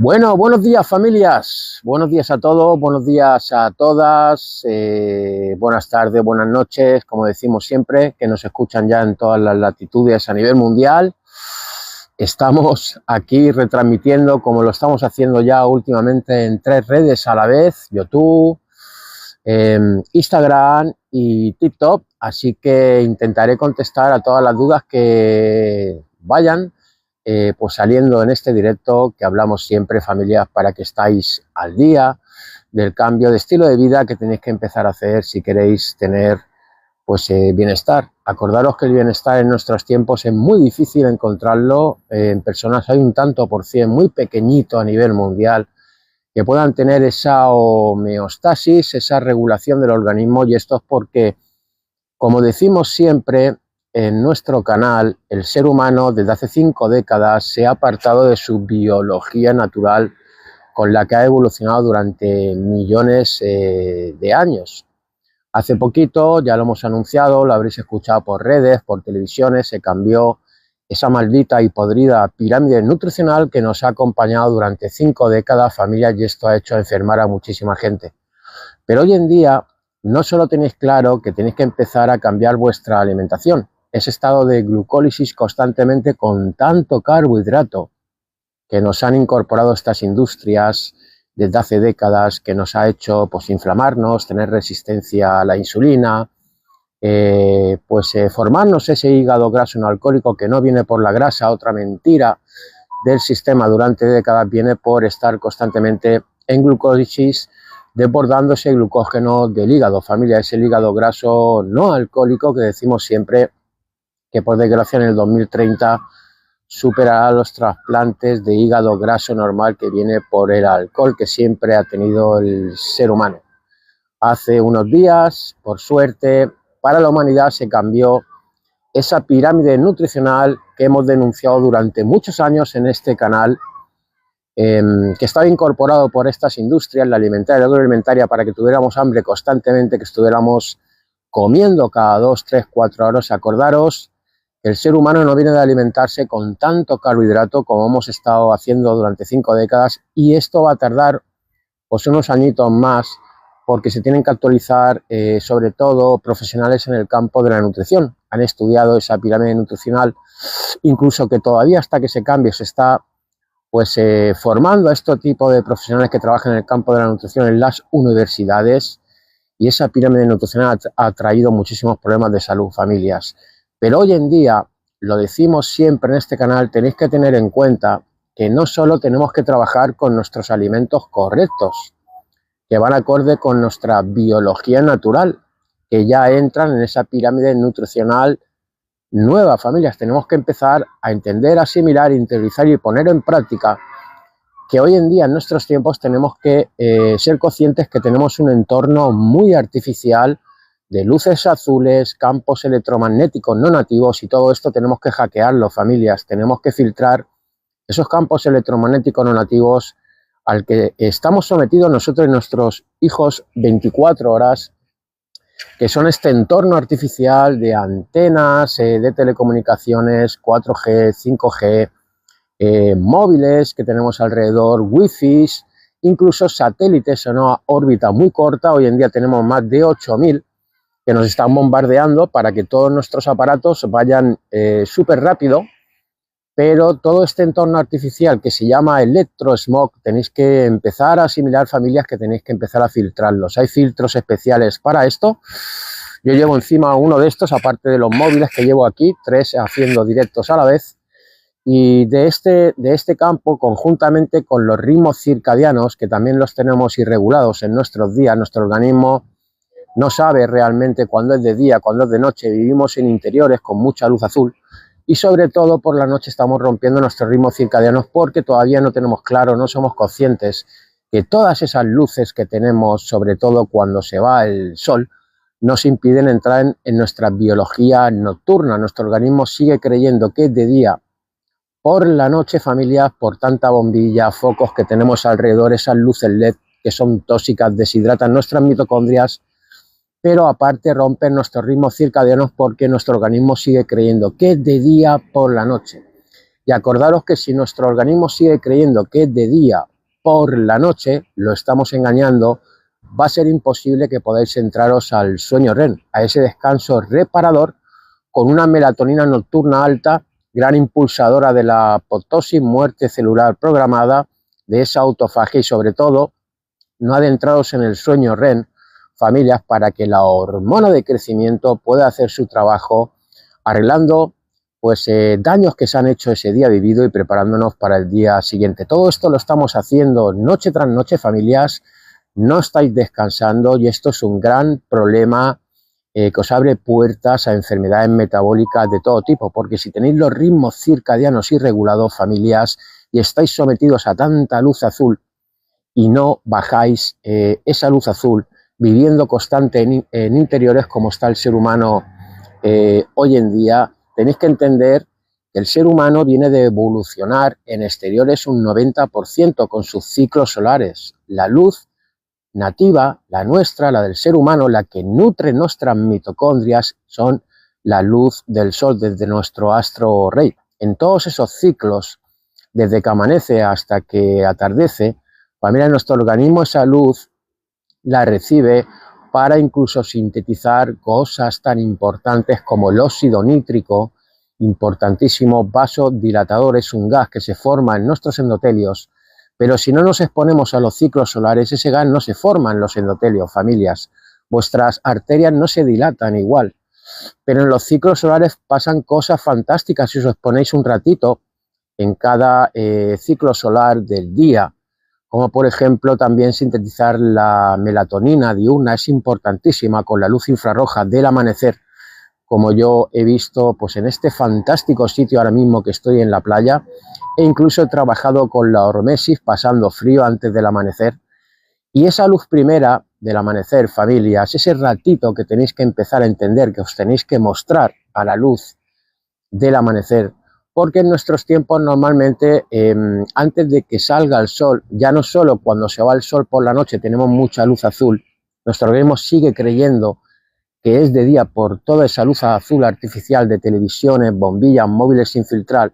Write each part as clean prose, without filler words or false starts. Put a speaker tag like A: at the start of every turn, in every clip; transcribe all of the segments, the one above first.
A: Bueno, buenos días familias, buenos días a todos, buenos días a todas, buenas tardes, buenas noches, como decimos siempre, que nos escuchan ya en todas las latitudes a nivel mundial. Estamos aquí retransmitiendo, como lo estamos haciendo ya últimamente, en 3 redes a la vez: YouTube, Instagram y TikTok, así que intentaré contestar a todas las dudas que vayan pues saliendo en este directo, que hablamos siempre, familias, para que estáis al día del cambio de estilo de vida que tenéis que empezar a hacer si queréis tener pues bienestar. Acordaros que el bienestar en nuestros tiempos es muy difícil encontrarlo en personas, hay un tanto por cien muy pequeñito a nivel mundial que puedan tener esa homeostasis, esa regulación del organismo, y esto es porque, como decimos siempre en nuestro canal, el ser humano desde hace 5 décadas se ha apartado de su biología natural con la que ha evolucionado durante millones de años. Hace poquito, ya lo hemos anunciado, lo habréis escuchado por redes, por televisiones, se cambió esa maldita y podrida pirámide nutricional que nos ha acompañado durante 5 décadas, familias, y esto ha hecho enfermar a muchísima gente. Pero hoy en día no solo tenéis claro que tenéis que empezar a cambiar vuestra alimentación, ese estado de glucólisis constantemente con tanto carbohidrato que nos han incorporado estas industrias desde hace décadas, que nos ha hecho pues inflamarnos, tener resistencia a la insulina, formarnos ese hígado graso no alcohólico que no viene por la grasa, otra mentira del sistema durante décadas, viene por estar constantemente en glucólisis, desbordándose el glucógeno del hígado, familia, es el hígado graso no alcohólico que decimos siempre que por desgracia en el 2030 superará los trasplantes de hígado graso normal que viene por el alcohol que siempre ha tenido el ser humano. Hace unos días, por suerte, para la humanidad se cambió esa pirámide nutricional que hemos denunciado durante muchos años en este canal, que estaba incorporado por estas industrias, la alimentaria y la agroalimentaria, para que tuviéramos hambre constantemente, que estuviéramos comiendo cada 2, 3, 4 horas. Acordaros, el ser humano no viene de alimentarse con tanto carbohidrato como hemos estado haciendo durante 5 décadas, y esto va a tardar pues unos añitos más, porque se tienen que actualizar sobre todo profesionales en el campo de la nutrición. Han estudiado esa pirámide nutricional, incluso que todavía hasta que se cambie se está formando a este tipo de profesionales que trabajan en el campo de la nutrición en las universidades, y esa pirámide nutricional ha traído muchísimos problemas de salud, familias. Pero hoy en día, lo decimos siempre en este canal, tenéis que tener en cuenta que no solo tenemos que trabajar con nuestros alimentos correctos, que van acorde con nuestra biología natural, que ya entran en esa pirámide nutricional nueva, familias. Tenemos que empezar a entender, asimilar, interiorizar y poner en práctica que hoy en día, en nuestros tiempos, tenemos que ser conscientes que tenemos un entorno muy artificial de luces azules, campos electromagnéticos no nativos, y todo esto tenemos que hackearlo, familias. Tenemos que filtrar esos campos electromagnéticos no nativos al que estamos sometidos nosotros y nuestros hijos 24 horas, que son este entorno artificial de antenas, de telecomunicaciones, 4G, 5G, móviles que tenemos alrededor, wifi, incluso satélites en una órbita muy corta. Hoy en día tenemos más de 8.000 que nos están bombardeando para que todos nuestros aparatos vayan súper rápido, pero todo este entorno artificial que se llama electrosmog, tenéis que empezar a asimilar, familias, que tenéis que empezar a filtrarlos. Hay filtros especiales para esto. Yo llevo encima uno de estos, aparte de los móviles que llevo aquí, 3 haciendo directos a la vez, y de este campo, conjuntamente con los ritmos circadianos, que también los tenemos irregulados en nuestros días. Nuestro organismo no sabe realmente cuándo es de día, cuándo es de noche. Vivimos en interiores con mucha luz azul, y sobre todo por la noche estamos rompiendo nuestros ritmos circadianos porque todavía no tenemos claro, no somos conscientes que todas esas luces que tenemos, sobre todo cuando se va el sol, nos impiden entrar en nuestra biología nocturna. Nuestro organismo sigue creyendo que es de día por la noche, familias, por tanta bombilla, focos que tenemos alrededor, esas luces LED que son tóxicas, deshidratan nuestras mitocondrias, pero aparte rompen nuestros ritmos circadianos porque nuestro organismo sigue creyendo que es de día por la noche. Y acordaros que si nuestro organismo sigue creyendo que es de día por la noche, lo estamos engañando, va a ser imposible que podáis entraros al sueño REM, a ese descanso reparador con una melatonina nocturna alta, gran impulsadora de la apoptosis, muerte celular programada, de esa autofagia y sobre todo no adentraros en el sueño REM, familias, para que la hormona de crecimiento pueda hacer su trabajo arreglando pues daños que se han hecho ese día vivido y preparándonos para el día siguiente. Todo esto lo estamos haciendo noche tras noche, familias, no estáis descansando y esto es un gran problema que os abre puertas a enfermedades metabólicas de todo tipo, porque si tenéis los ritmos circadianos irregulados, familias, y estáis sometidos a tanta luz azul y no bajáis esa luz azul, viviendo constante en interiores como está el ser humano hoy en día, tenéis que entender que el ser humano viene de evolucionar en exteriores un 90% con sus ciclos solares. La luz nativa, la nuestra, la del ser humano, la que nutre nuestras mitocondrias, son la luz del sol desde nuestro astro rey. En todos esos ciclos, desde que amanece hasta que atardece, familia, nuestro organismo esa luz la recibe para incluso sintetizar cosas tan importantes como el óxido nítrico, importantísimo vasodilatador, es un gas que se forma en nuestros endotelios, pero si no nos exponemos a los ciclos solares, ese gas no se forma en los endotelios, familias. Vuestras arterias no se dilatan igual, pero en los ciclos solares pasan cosas fantásticas si os exponéis un ratito en cada ciclo solar del día, como por ejemplo también sintetizar la melatonina diurna, es importantísima con la luz infrarroja del amanecer, como yo he visto pues en este fantástico sitio ahora mismo que estoy en la playa, e incluso he trabajado con la hormesis pasando frío antes del amanecer, y esa luz primera del amanecer, familias, ese ratito que tenéis que empezar a entender que os tenéis que mostrar a la luz del amanecer, porque en nuestros tiempos normalmente antes de que salga el sol, ya no solo cuando se va el sol por la noche tenemos mucha luz azul, nuestro organismo sigue creyendo que es de día por toda esa luz azul artificial de televisiones, bombillas, móviles sin filtrar,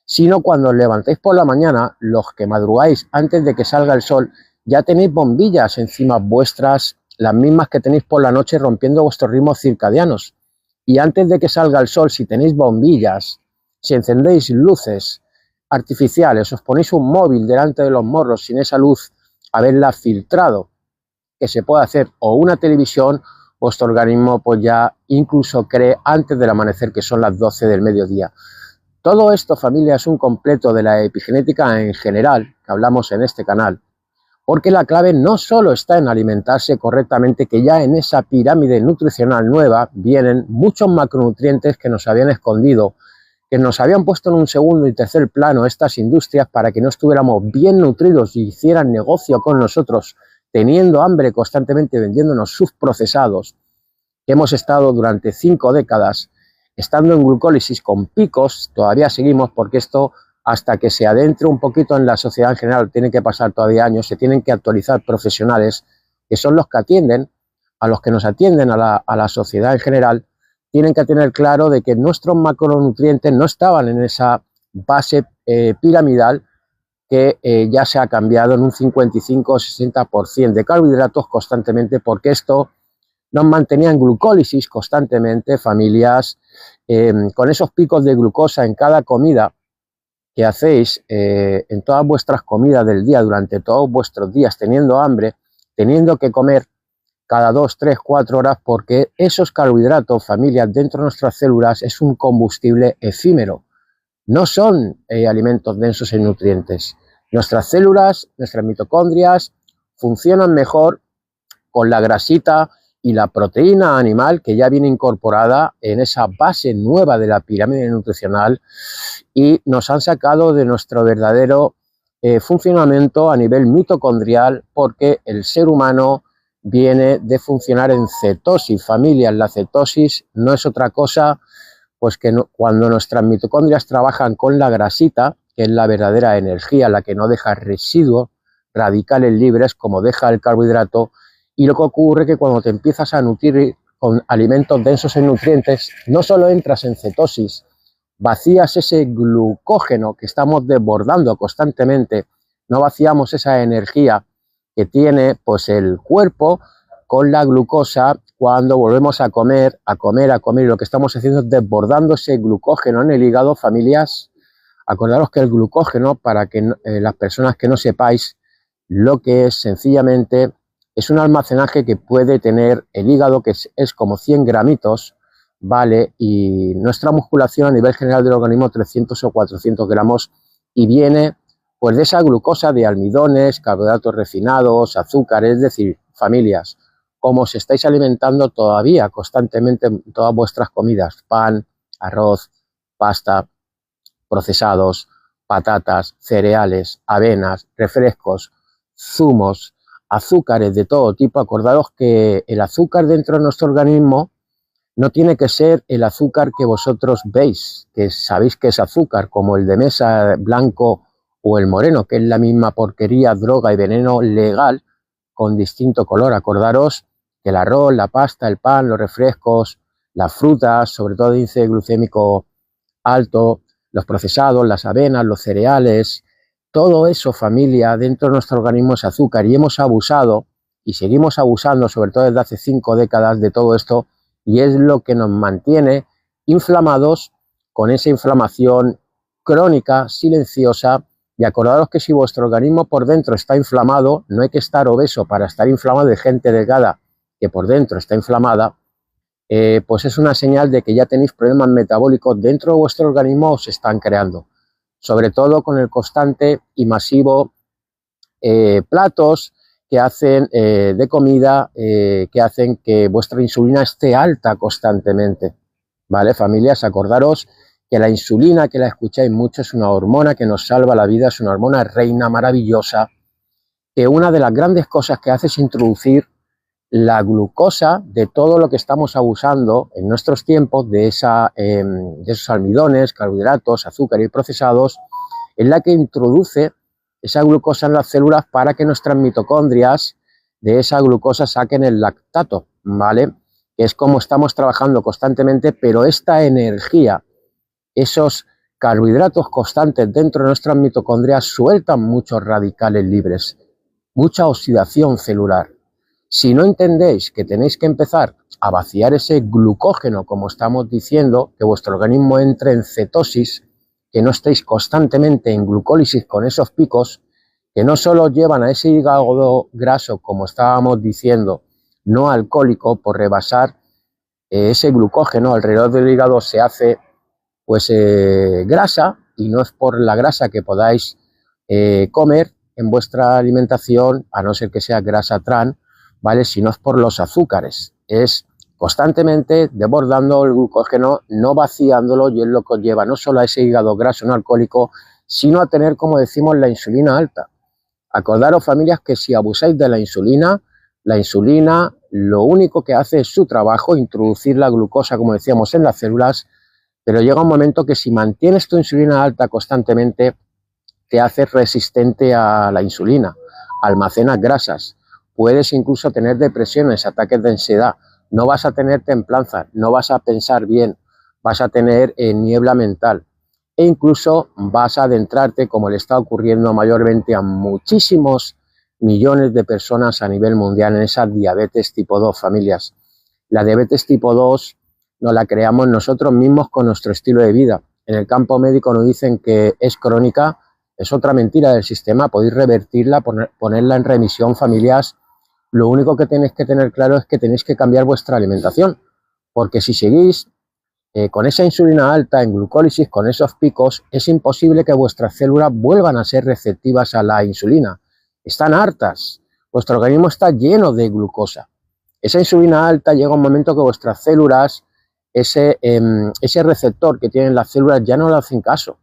A: sino cuando os levantáis por la mañana, los que madrugáis antes de que salga el sol, ya tenéis bombillas encima vuestras, las mismas que tenéis por la noche rompiendo vuestros ritmos circadianos. Y antes de que salga el sol, si tenéis bombillas, si encendéis luces artificiales, os ponéis un móvil delante de los morros sin esa luz, haberla filtrado, que se puede hacer, o una televisión, vuestro organismo pues ya incluso cree antes del amanecer, que son las 12 del mediodía. Todo esto, familia, es un completo de la epigenética en general, que hablamos en este canal, porque la clave no solo está en alimentarse correctamente, que ya en esa pirámide nutricional nueva vienen muchos macronutrientes que nos habían escondido, que nos habían puesto en un segundo y tercer plano estas industrias para que no estuviéramos bien nutridos y hicieran negocio con nosotros, teniendo hambre constantemente, vendiéndonos subprocesados, que hemos estado durante 5 décadas estando en glucólisis con picos, todavía seguimos, porque esto hasta que se adentre un poquito en la sociedad en general tiene que pasar todavía años, se tienen que actualizar profesionales que son los que atienden, a los que nos atienden a la sociedad en general, tienen que tener claro de que nuestros macronutrientes no estaban en esa base piramidal que ya se ha cambiado en un 55 o 60% de carbohidratos constantemente, porque esto nos mantenía en glucólisis constantemente, familias, con esos picos de glucosa en cada comida que hacéis, en todas vuestras comidas del día, durante todos vuestros días, teniendo hambre, teniendo que comer cada 2, 3, 4 horas, porque esos carbohidratos, familias, dentro de nuestras células es un combustible efímero, no son alimentos densos en nutrientes. Nuestras células, nuestras mitocondrias funcionan mejor con la grasita y la proteína animal que ya viene incorporada en esa base nueva de la pirámide nutricional, y nos han sacado de nuestro verdadero funcionamiento a nivel mitocondrial, porque el ser humano viene de funcionar en cetosis. Familias, la cetosis no es otra cosa pues que cuando nuestras mitocondrias trabajan con la grasita, que es la verdadera energía, la que no deja residuos radicales libres como deja el carbohidrato, y lo que ocurre es que cuando te empiezas a nutrir con alimentos densos en nutrientes, no solo entras en cetosis, vacías ese glucógeno que estamos desbordando constantemente no vaciamos esa energía que tiene pues el cuerpo con la glucosa cuando volvemos a comer, y lo que estamos haciendo es desbordando ese glucógeno en el hígado. Familias, acordaros que el glucógeno, para que las personas que no sepáis lo que es, sencillamente es un almacenaje que puede tener el hígado, que es como 100 gramitos, ¿vale? Y nuestra musculación a nivel general del organismo 300 o 400 gramos, y viene pues de esa glucosa de almidones, carbohidratos refinados, azúcares. Es decir, familias, como os estáis alimentando todavía constantemente en todas vuestras comidas, pan, arroz, pasta, procesados, patatas, cereales, avenas, refrescos, zumos, azúcares de todo tipo. Acordaros que el azúcar dentro de nuestro organismo no tiene que ser el azúcar que vosotros veis, que sabéis que es azúcar, como el de mesa blanco o el moreno, que es la misma porquería, droga y veneno legal con distinto color. Acordaros que el arroz, la pasta, el pan, los refrescos, las frutas, sobre todo de índice glucémico alto, los procesados, las avenas, los cereales, todo eso, familia, dentro de nuestro organismo es azúcar, y hemos abusado y seguimos abusando, sobre todo desde hace 5 décadas, de todo esto, y es lo que nos mantiene inflamados, con esa inflamación crónica, silenciosa. Y acordaros que si vuestro organismo por dentro está inflamado, no hay que estar obeso para estar inflamado, de gente delgada que por dentro está inflamada, pues es una señal de que ya tenéis problemas metabólicos dentro de vuestro organismo, os están creando, sobre todo con el constante y masivo platos que hacen de comida, que hacen que vuestra insulina esté alta constantemente, ¿vale, familias? Acordaros que la insulina, que la escucháis mucho, es una hormona que nos salva la vida, es una hormona reina maravillosa, que una de las grandes cosas que hace es introducir la glucosa de todo lo que estamos abusando en nuestros tiempos, de esos almidones, carbohidratos, azúcares y procesados, es la que introduce esa glucosa en las células para que nuestras mitocondrias de esa glucosa saquen el lactato, ¿vale? Que es como estamos trabajando constantemente, pero esta energía, esos carbohidratos constantes dentro de nuestras mitocondrias sueltan muchos radicales libres, mucha oxidación celular. Si no entendéis que tenéis que empezar a vaciar ese glucógeno, como estamos diciendo, que vuestro organismo entre en cetosis, que no estéis constantemente en glucólisis con esos picos, que no solo llevan a ese hígado graso, como estábamos diciendo, no alcohólico, por rebasar ese glucógeno alrededor del hígado se hace pues grasa, y no es por la grasa que podáis comer en vuestra alimentación, a no ser que sea grasa trans, ¿vale? Sino es por los azúcares, es constantemente desbordando el glucógeno, no vaciándolo, y es lo que os lleva no solo a ese hígado graso no alcohólico, sino a tener, como decimos, la insulina alta. Acordaros, familias, que si abusáis de la insulina lo único que hace es su trabajo, introducir la glucosa, como decíamos, en las células, pero llega un momento que si mantienes tu insulina alta constantemente, te haces resistente a la insulina, almacenas grasas, puedes incluso tener depresiones, ataques de ansiedad, no vas a tener templanza, no vas a pensar bien, vas a tener niebla mental, e incluso vas a adentrarte, como le está ocurriendo mayormente a muchísimos millones de personas a nivel mundial, en esa diabetes tipo 2, familias. La diabetes tipo 2 nos la creamos nosotros mismos con nuestro estilo de vida. En el campo médico nos dicen que es crónica, es otra mentira del sistema, podéis revertirla, ponerla en remisión, familias. Lo único que tenéis que tener claro es que tenéis que cambiar vuestra alimentación, porque si seguís con esa insulina alta en glucólisis, con esos picos, es imposible que vuestras células vuelvan a ser receptivas a la insulina. Están hartas, vuestro organismo está lleno de glucosa. Esa insulina alta llega un momento que vuestras células, ese receptor que tienen las células, ya no le hacen caso,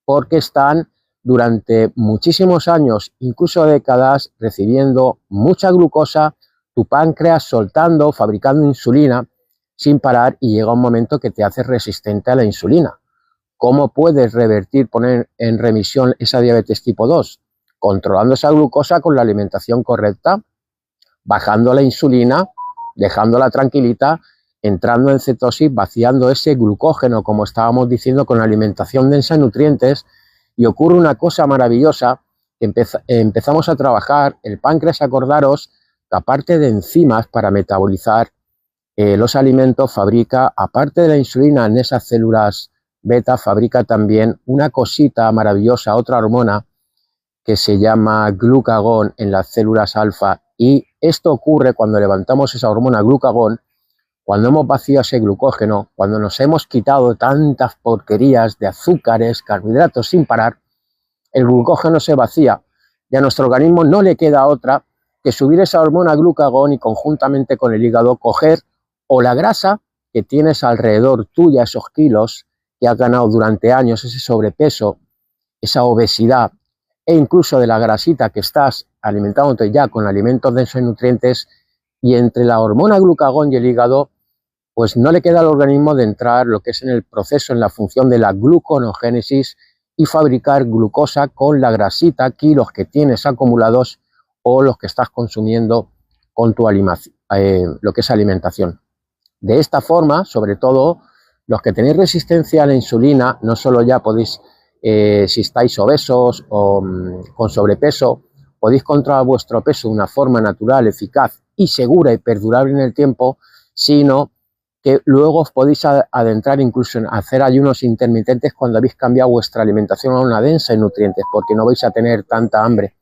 A: porque están durante muchísimos años, incluso décadas, recibiendo mucha glucosa, tu páncreas soltando, fabricando insulina sin parar, y llega un momento que te haces resistente a la insulina. ¿Cómo puedes revertir, poner en remisión esa diabetes tipo 2? Controlando esa glucosa con la alimentación correcta, bajando la insulina, dejándola tranquilita, entrando en cetosis, vaciando ese glucógeno, como estábamos diciendo, con alimentación densa en nutrientes. Y ocurre una cosa maravillosa, empezamos a trabajar el páncreas. Acordaros que aparte de enzimas para metabolizar los alimentos, fabrica, aparte de la insulina en esas células beta, fabrica también una cosita maravillosa, otra hormona que se llama glucagón en las células alfa, y esto ocurre cuando levantamos esa hormona glucagón, cuando hemos vaciado ese glucógeno, cuando nos hemos quitado tantas porquerías de azúcares, carbohidratos sin parar. El glucógeno se vacía y a nuestro organismo no le queda otra que subir esa hormona glucagón y conjuntamente con el hígado coger o la grasa que tienes alrededor tuya, esos kilos que has ganado durante años, ese sobrepeso, esa obesidad, e incluso de la grasita que estás alimentándote ya con alimentos densos en nutrientes, y entre la hormona glucagón y el hígado, pues no le queda al organismo de entrar lo que es en el proceso, en la función de la gluconogénesis y fabricar glucosa con la grasita, kilos que tienes acumulados o los que estás consumiendo con tu lo que es alimentación. De esta forma, sobre todo, los que tenéis resistencia a la insulina, no solo ya podéis, si estáis obesos o con sobrepeso, podéis controlar vuestro peso de una forma natural, eficaz y segura y perdurable en el tiempo, sino que luego os podéis adentrar incluso en hacer ayunos intermitentes cuando habéis cambiado vuestra alimentación a una densa en nutrientes, porque no vais a tener tanta hambre.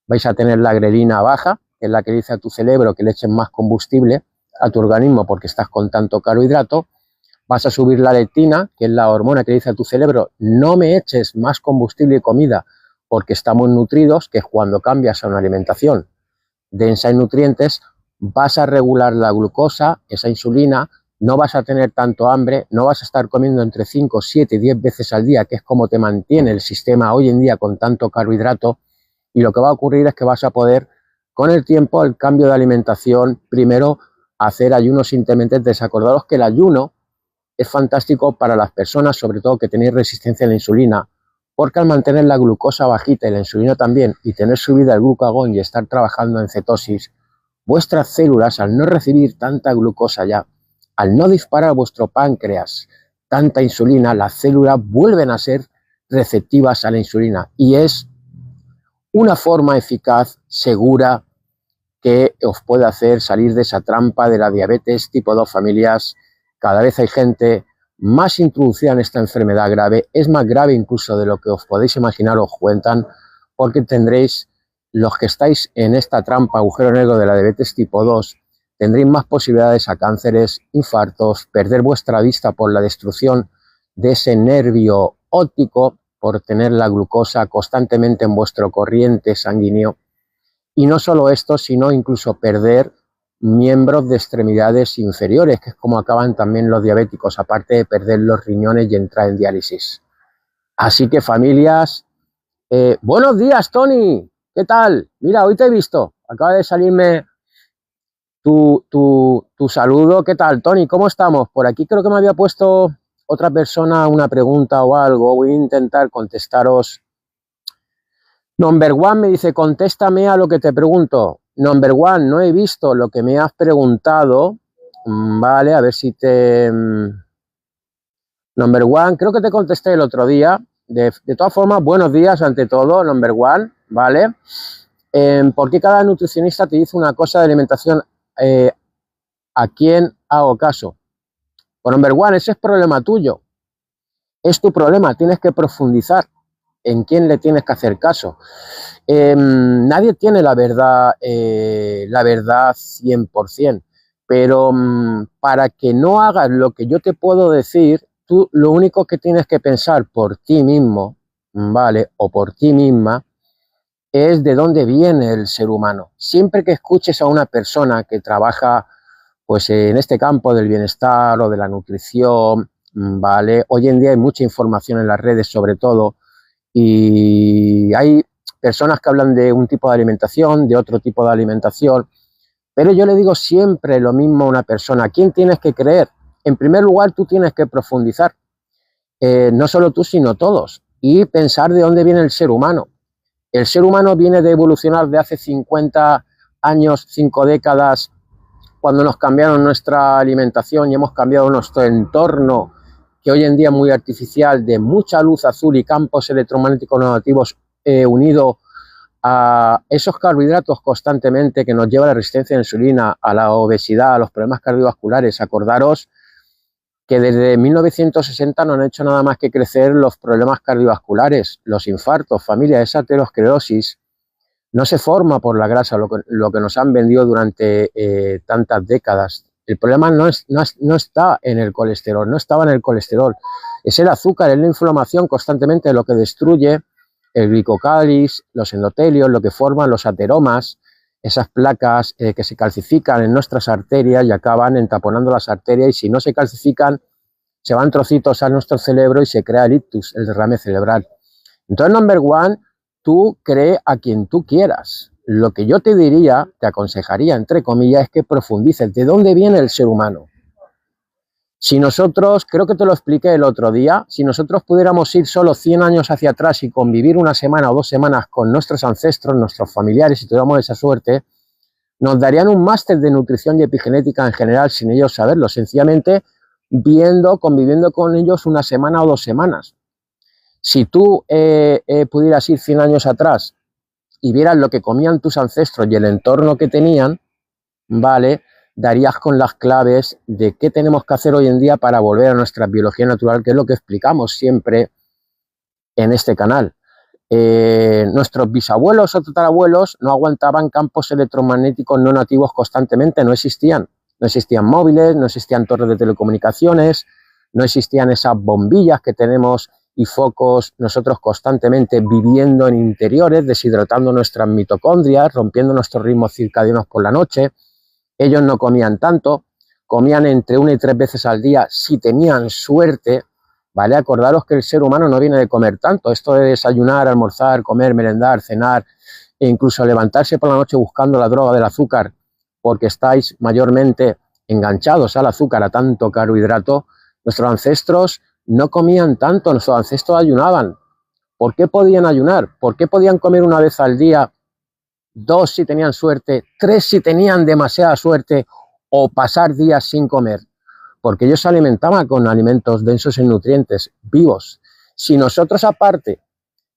A: Vais a tener la grelina baja, que es la que dice a tu cerebro que le echen más combustible a tu organismo porque estás con tanto carbohidrato. Vas a subir la leptina, que es la hormona que dice a tu cerebro no me eches más combustible y comida porque estamos nutridos, que es cuando cambias a una alimentación densa en nutrientes. Vas a regular la glucosa, esa insulina, no vas a tener tanto hambre, no vas a estar comiendo entre 5, 7 y 10 veces al día, que es como te mantiene el sistema hoy en día con tanto carbohidrato, y lo que va a ocurrir es que vas a poder, con el tiempo, el cambio de alimentación, primero hacer ayunos intermitentes. Acordaros que el ayuno es fantástico para las personas, sobre todo que tenéis resistencia a la insulina, porque al mantener la glucosa bajita y la insulina también, y tener subida el glucagón y estar trabajando en cetosis, vuestras células, al no recibir tanta glucosa ya, al no disparar vuestro páncreas tanta insulina, las células vuelven a ser receptivas a la insulina, y es una forma eficaz, segura, que os puede hacer salir de esa trampa de la diabetes tipo 2 familias. Cada vez hay gente más introducida en esta enfermedad grave, es más grave incluso de lo que os podéis imaginar, os cuentan, porque tendréis, los que estáis en esta trampa, agujero negro de la diabetes tipo 2, tendréis más posibilidades a cánceres, infartos, perder vuestra vista por la destrucción de ese nervio óptico, por tener la glucosa constantemente en vuestro corriente sanguíneo. Y no solo esto, sino incluso perder miembros de extremidades inferiores, que es como acaban también los diabéticos, aparte de perder los riñones y entrar en diálisis. Así que familias, buenos días, Tony, ¿qué tal? Mira, hoy te he visto, acaba de salirme tu saludo. ¿Qué tal, Tony? ¿Cómo estamos? Por aquí creo que me había puesto otra persona una pregunta o algo, voy a intentar contestaros. Number One me dice, contéstame a lo que te pregunto. Number One, no he visto lo que me has preguntado. Vale, a ver si te... Number One, creo que te contesté el otro día. De todas formas, buenos días ante todo, Number One, ¿vale? ¿Por qué cada nutricionista te dice una cosa de alimentación? ¿A quién hago caso? Pues Number One, ese es problema tuyo. Es tu problema, tienes que profundizar en quién le tienes que hacer caso. Nadie tiene la verdad 100%, pero para que no hagas lo que yo te puedo decir, tú lo único que tienes que pensar por ti mismo, ¿vale? O por ti misma, es de dónde viene el ser humano. Siempre que escuches a una persona que trabaja pues en este campo del bienestar o de la nutrición, ¿vale? Hoy en día hay mucha información en las redes sobre todo, y hay personas que hablan de un tipo de alimentación, de otro tipo de alimentación, pero yo le digo siempre lo mismo a una persona. ¿A quién tienes que creer? En primer lugar, tú tienes que profundizar, no solo tú, sino todos, y pensar de dónde viene el ser humano. El ser humano viene de evolucionar de hace 50 años, 5 décadas, cuando nos cambiaron nuestra alimentación y hemos cambiado nuestro entorno, que hoy en día es muy artificial, de mucha luz azul y campos electromagnéticos negativos unido a esos carbohidratos constantemente que nos lleva a la resistencia a la insulina, a la obesidad, a los problemas cardiovasculares. Acordaros que desde 1960 no han hecho nada más que crecer los problemas cardiovasculares, los infartos, familia, esa aterosclerosis no se forma por la grasa, lo que nos han vendido durante tantas décadas. El problema no está en el colesterol, no estaba en el colesterol, es el azúcar, es la inflamación constantemente lo que destruye el glicocáliz, los endotelios, lo que forman los ateromas, esas placas que se calcifican en nuestras arterias y acaban entaponando las arterias, y si no se calcifican, se van trocitos a nuestro cerebro y se crea el ictus, el derrame cerebral. Entonces, number one, tú cree a quien tú quieras. Lo que yo te diría, te aconsejaría, entre comillas, es que profundices de dónde viene el ser humano. Si nosotros, creo que te lo expliqué el otro día, si nosotros pudiéramos ir solo 100 años hacia atrás y convivir una semana o 2 semanas con nuestros ancestros, nuestros familiares, si tuviéramos esa suerte, nos darían un máster de nutrición y epigenética en general sin ellos saberlo, sencillamente conviviendo con ellos una semana o 2 semanas. Si tú pudieras ir 100 años atrás y vieras lo que comían tus ancestros y el entorno que tenían, ¿vale?, darías con las claves de qué tenemos que hacer hoy en día para volver a nuestra biología natural, que es lo que explicamos siempre en este canal. Nuestros bisabuelos o tatarabuelos no aguantaban campos electromagnéticos no nativos constantemente, no existían. No existían móviles, no existían torres de telecomunicaciones, no existían esas bombillas que tenemos y focos nosotros constantemente viviendo en interiores, deshidratando nuestras mitocondrias, rompiendo nuestros ritmos circadianos por la noche. Ellos no comían tanto, comían entre 1 y 3 veces al día si tenían suerte, ¿vale? Acordaros que el ser humano no viene de comer tanto, esto de desayunar, almorzar, comer, merendar, cenar e incluso levantarse por la noche buscando la droga del azúcar porque estáis mayormente enganchados al azúcar, a tanto carbohidrato. Nuestros ancestros no comían tanto, nuestros ancestros ayunaban. ¿Por qué podían ayunar? ¿Por qué podían comer 1 vez al día? 2 si tenían suerte, 3 si tenían demasiada suerte, o pasar días sin comer, porque ellos se alimentaban con alimentos densos en nutrientes, vivos. Si nosotros, aparte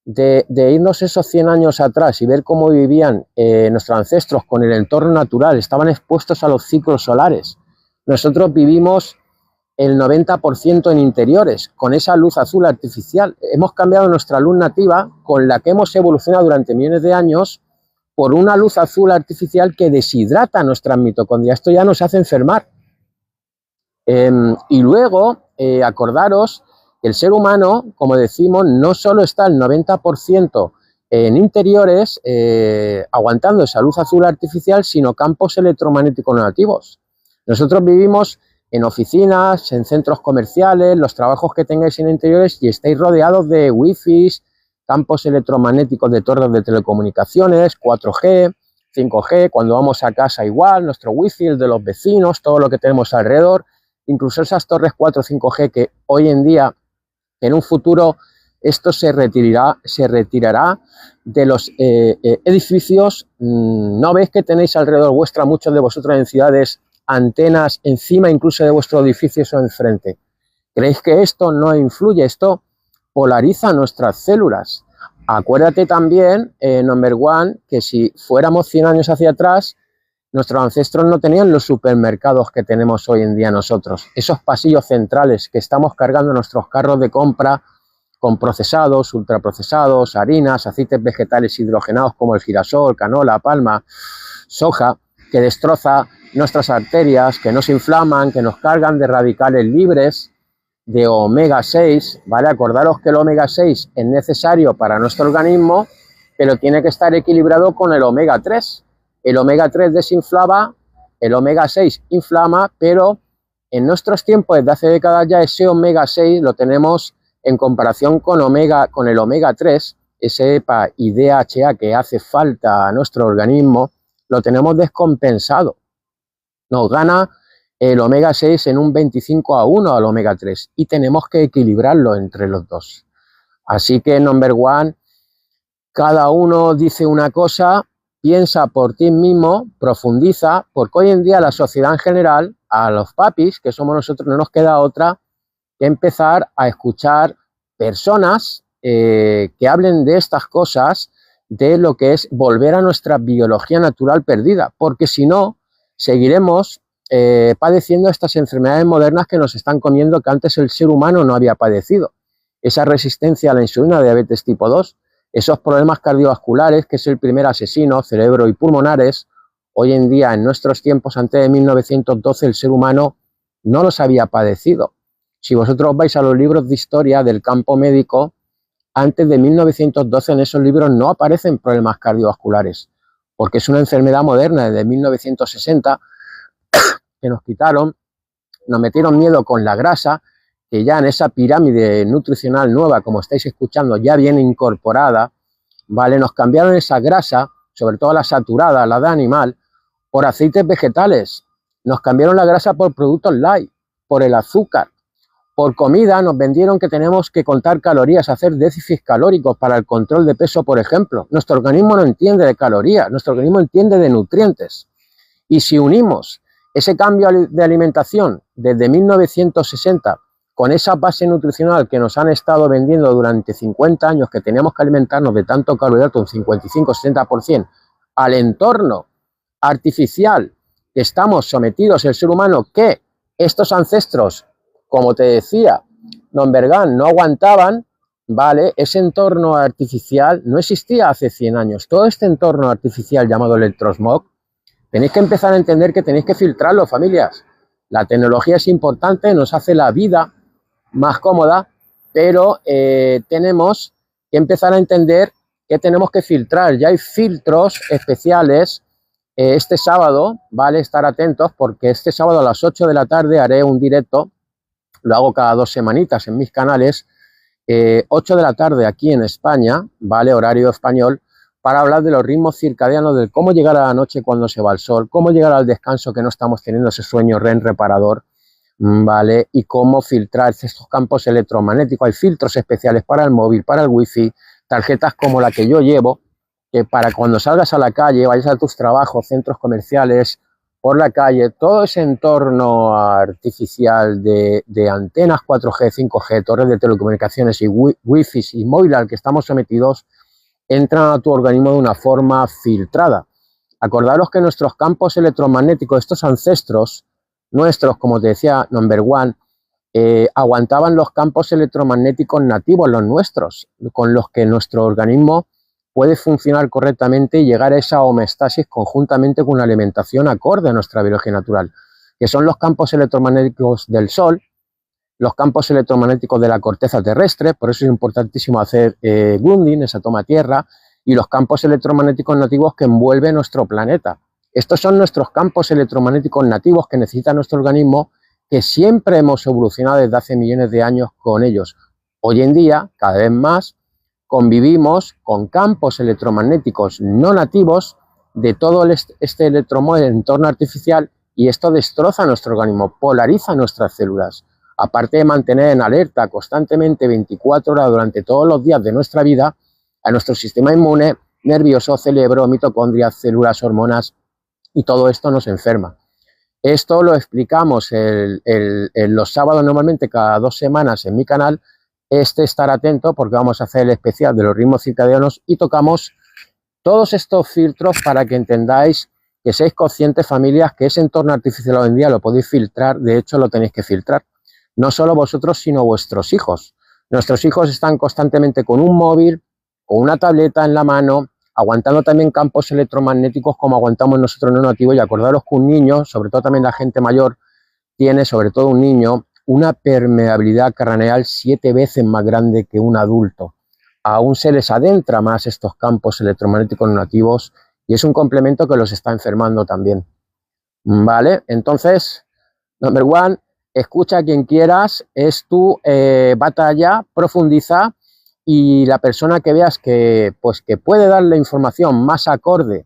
A: de irnos esos 100 años atrás y ver cómo vivían nuestros ancestros con el entorno natural, estaban expuestos a los ciclos solares, nosotros vivimos el 90% en interiores, con esa luz azul artificial. Hemos cambiado nuestra luz nativa, con la que hemos evolucionado durante millones de años, por una luz azul artificial que deshidrata nuestras mitocondrias. Esto ya nos hace enfermar. Y luego, acordaros que el ser humano, como decimos, no solo está el 90% en interiores, aguantando esa luz azul artificial, sino campos electromagnéticos nativos. Nosotros vivimos en oficinas, en centros comerciales, los trabajos que tengáis en interiores y estáis rodeados de wifi, campos electromagnéticos de torres de telecomunicaciones, 4G, 5G, cuando vamos a casa igual, nuestro wifi, el de los vecinos, todo lo que tenemos alrededor, incluso esas torres 4 o 5G que hoy en día, en un futuro, esto se retirará de los edificios. ¿No veis que tenéis alrededor vuestra, muchos de vosotros en ciudades, antenas encima incluso de vuestro edificio o enfrente? ¿Creéis que esto no influye? Esto polariza nuestras células. Acuérdate también, number one, que si fuéramos 100 años hacia atrás, nuestros ancestros no tenían los supermercados que tenemos hoy en día nosotros. Esos pasillos centrales que estamos cargando nuestros carros de compra con procesados, ultraprocesados, harinas, aceites vegetales hidrogenados como el girasol, canola, palma, soja, que destroza nuestras arterias, que nos inflaman, que nos cargan de radicales libres, de omega 6, ¿vale? Acordaros que el omega 6 es necesario para nuestro organismo, pero tiene que estar equilibrado con el omega 3. El omega 3 desinflama, el omega 6 inflama, pero en nuestros tiempos, desde hace décadas ya, ese omega 6 lo tenemos en comparación con el omega 3, ese EPA y DHA que hace falta a nuestro organismo, lo tenemos descompensado. Nos gana el omega 6 en un 25:1 al omega 3 y tenemos que equilibrarlo entre los dos. Así que, number one, cada uno dice una cosa, piensa por ti mismo, profundiza, porque hoy en día la sociedad en general, a los papis, que somos nosotros, no nos queda otra que empezar a escuchar personas que hablen de estas cosas de lo que es volver a nuestra biología natural perdida, porque si no, seguiremos padeciendo estas enfermedades modernas que nos están comiendo, que antes el ser humano no había padecido. Esa resistencia a la insulina, diabetes tipo 2, esos problemas cardiovasculares, que es el primer asesino, cerebro y pulmonares. Hoy en día, en nuestros tiempos, antes de 1912, el ser humano no los había padecido. Si vosotros vais a los libros de historia del campo médico, antes de 1912 en esos libros no aparecen problemas cardiovasculares, porque es una enfermedad moderna desde 1960 que nos quitaron, nos metieron miedo con la grasa, que ya en esa pirámide nutricional nueva, como estáis escuchando, ya viene incorporada, ¿vale? Nos cambiaron esa grasa, sobre todo la saturada, la de animal, por aceites vegetales. Nos cambiaron la grasa por productos light, por el azúcar. Por comida nos vendieron que tenemos que contar calorías, hacer déficits calóricos para el control de peso, por ejemplo. Nuestro organismo no entiende de calorías, nuestro organismo entiende de nutrientes. Y si unimos ese cambio de alimentación desde 1960 con esa base nutricional que nos han estado vendiendo durante 50 años, que teníamos que alimentarnos de tanto carbohidrato, un 55-60%, al entorno artificial que estamos sometidos el ser humano, que estos ancestros, como te decía, Nombergan, no aguantaban, ¿vale? Ese entorno artificial no existía hace 100 años. Todo este entorno artificial llamado electrosmog, tenéis que empezar a entender que tenéis que filtrarlo, familias. La tecnología es importante, nos hace la vida más cómoda, pero tenemos que empezar a entender que tenemos que filtrar. Ya hay filtros especiales. Este sábado, ¿vale? Estar atentos, porque este sábado a las 8 de la tarde haré un directo. Lo hago cada 2 semanitas en mis canales, 8 de la tarde aquí en España, ¿vale? Horario español, para hablar de los ritmos circadianos, de cómo llegar a la noche cuando se va el sol, cómo llegar al descanso, que no estamos teniendo ese sueño REM reparador, ¿vale? Y cómo filtrar estos campos electromagnéticos. Hay filtros especiales para el móvil, para el wifi, tarjetas como la que yo llevo, que para cuando salgas a la calle, vayas a tus trabajos, centros comerciales, por la calle, todo ese entorno artificial de antenas 4G, 5G, torres de telecomunicaciones y wifi y móvil al que estamos sometidos, entran a tu organismo de una forma filtrada. Acordaros que nuestros campos electromagnéticos, estos ancestros nuestros, como te decía, number one, aguantaban los campos electromagnéticos nativos, los nuestros, con los que nuestro organismo puede funcionar correctamente y llegar a esa homeostasis conjuntamente con una alimentación acorde a nuestra biología natural, que son los campos electromagnéticos del Sol, los campos electromagnéticos de la corteza terrestre, por eso es importantísimo hacer grounding, esa toma tierra, y los campos electromagnéticos nativos que envuelven nuestro planeta. Estos son nuestros campos electromagnéticos nativos que necesita nuestro organismo, que siempre hemos evolucionado desde hace millones de años con ellos. Hoy en día, cada vez más, convivimos con campos electromagnéticos no nativos de todo este entorno artificial, y esto destroza nuestro organismo, polariza nuestras células. Aparte de mantener en alerta constantemente 24 horas durante todos los días de nuestra vida a nuestro sistema inmune, nervioso, cerebro, mitocondrias, células, hormonas, y todo esto nos enferma. Esto lo explicamos los sábados normalmente cada 2 semanas en mi canal. Estar atento porque vamos a hacer el especial de los ritmos circadianos y tocamos todos estos filtros para que entendáis, que seáis conscientes, familias, que ese entorno artificial hoy en día lo podéis filtrar. De hecho, lo tenéis que filtrar. No solo vosotros, sino vuestros hijos. Nuestros hijos están constantemente con un móvil, con una tableta en la mano, aguantando también campos electromagnéticos como aguantamos nosotros no nativos. Y acordaros que un niño, sobre todo también la gente mayor, tiene, sobre todo un niño, una permeabilidad craneal 7 veces más grande que un adulto. Aún se les adentra más estos campos electromagnéticos nativos y es un complemento que los está enfermando también. ¿Vale? Entonces, number one, escucha a quien quieras, es tu batalla, profundiza, y la persona que veas que puede dar la información más acorde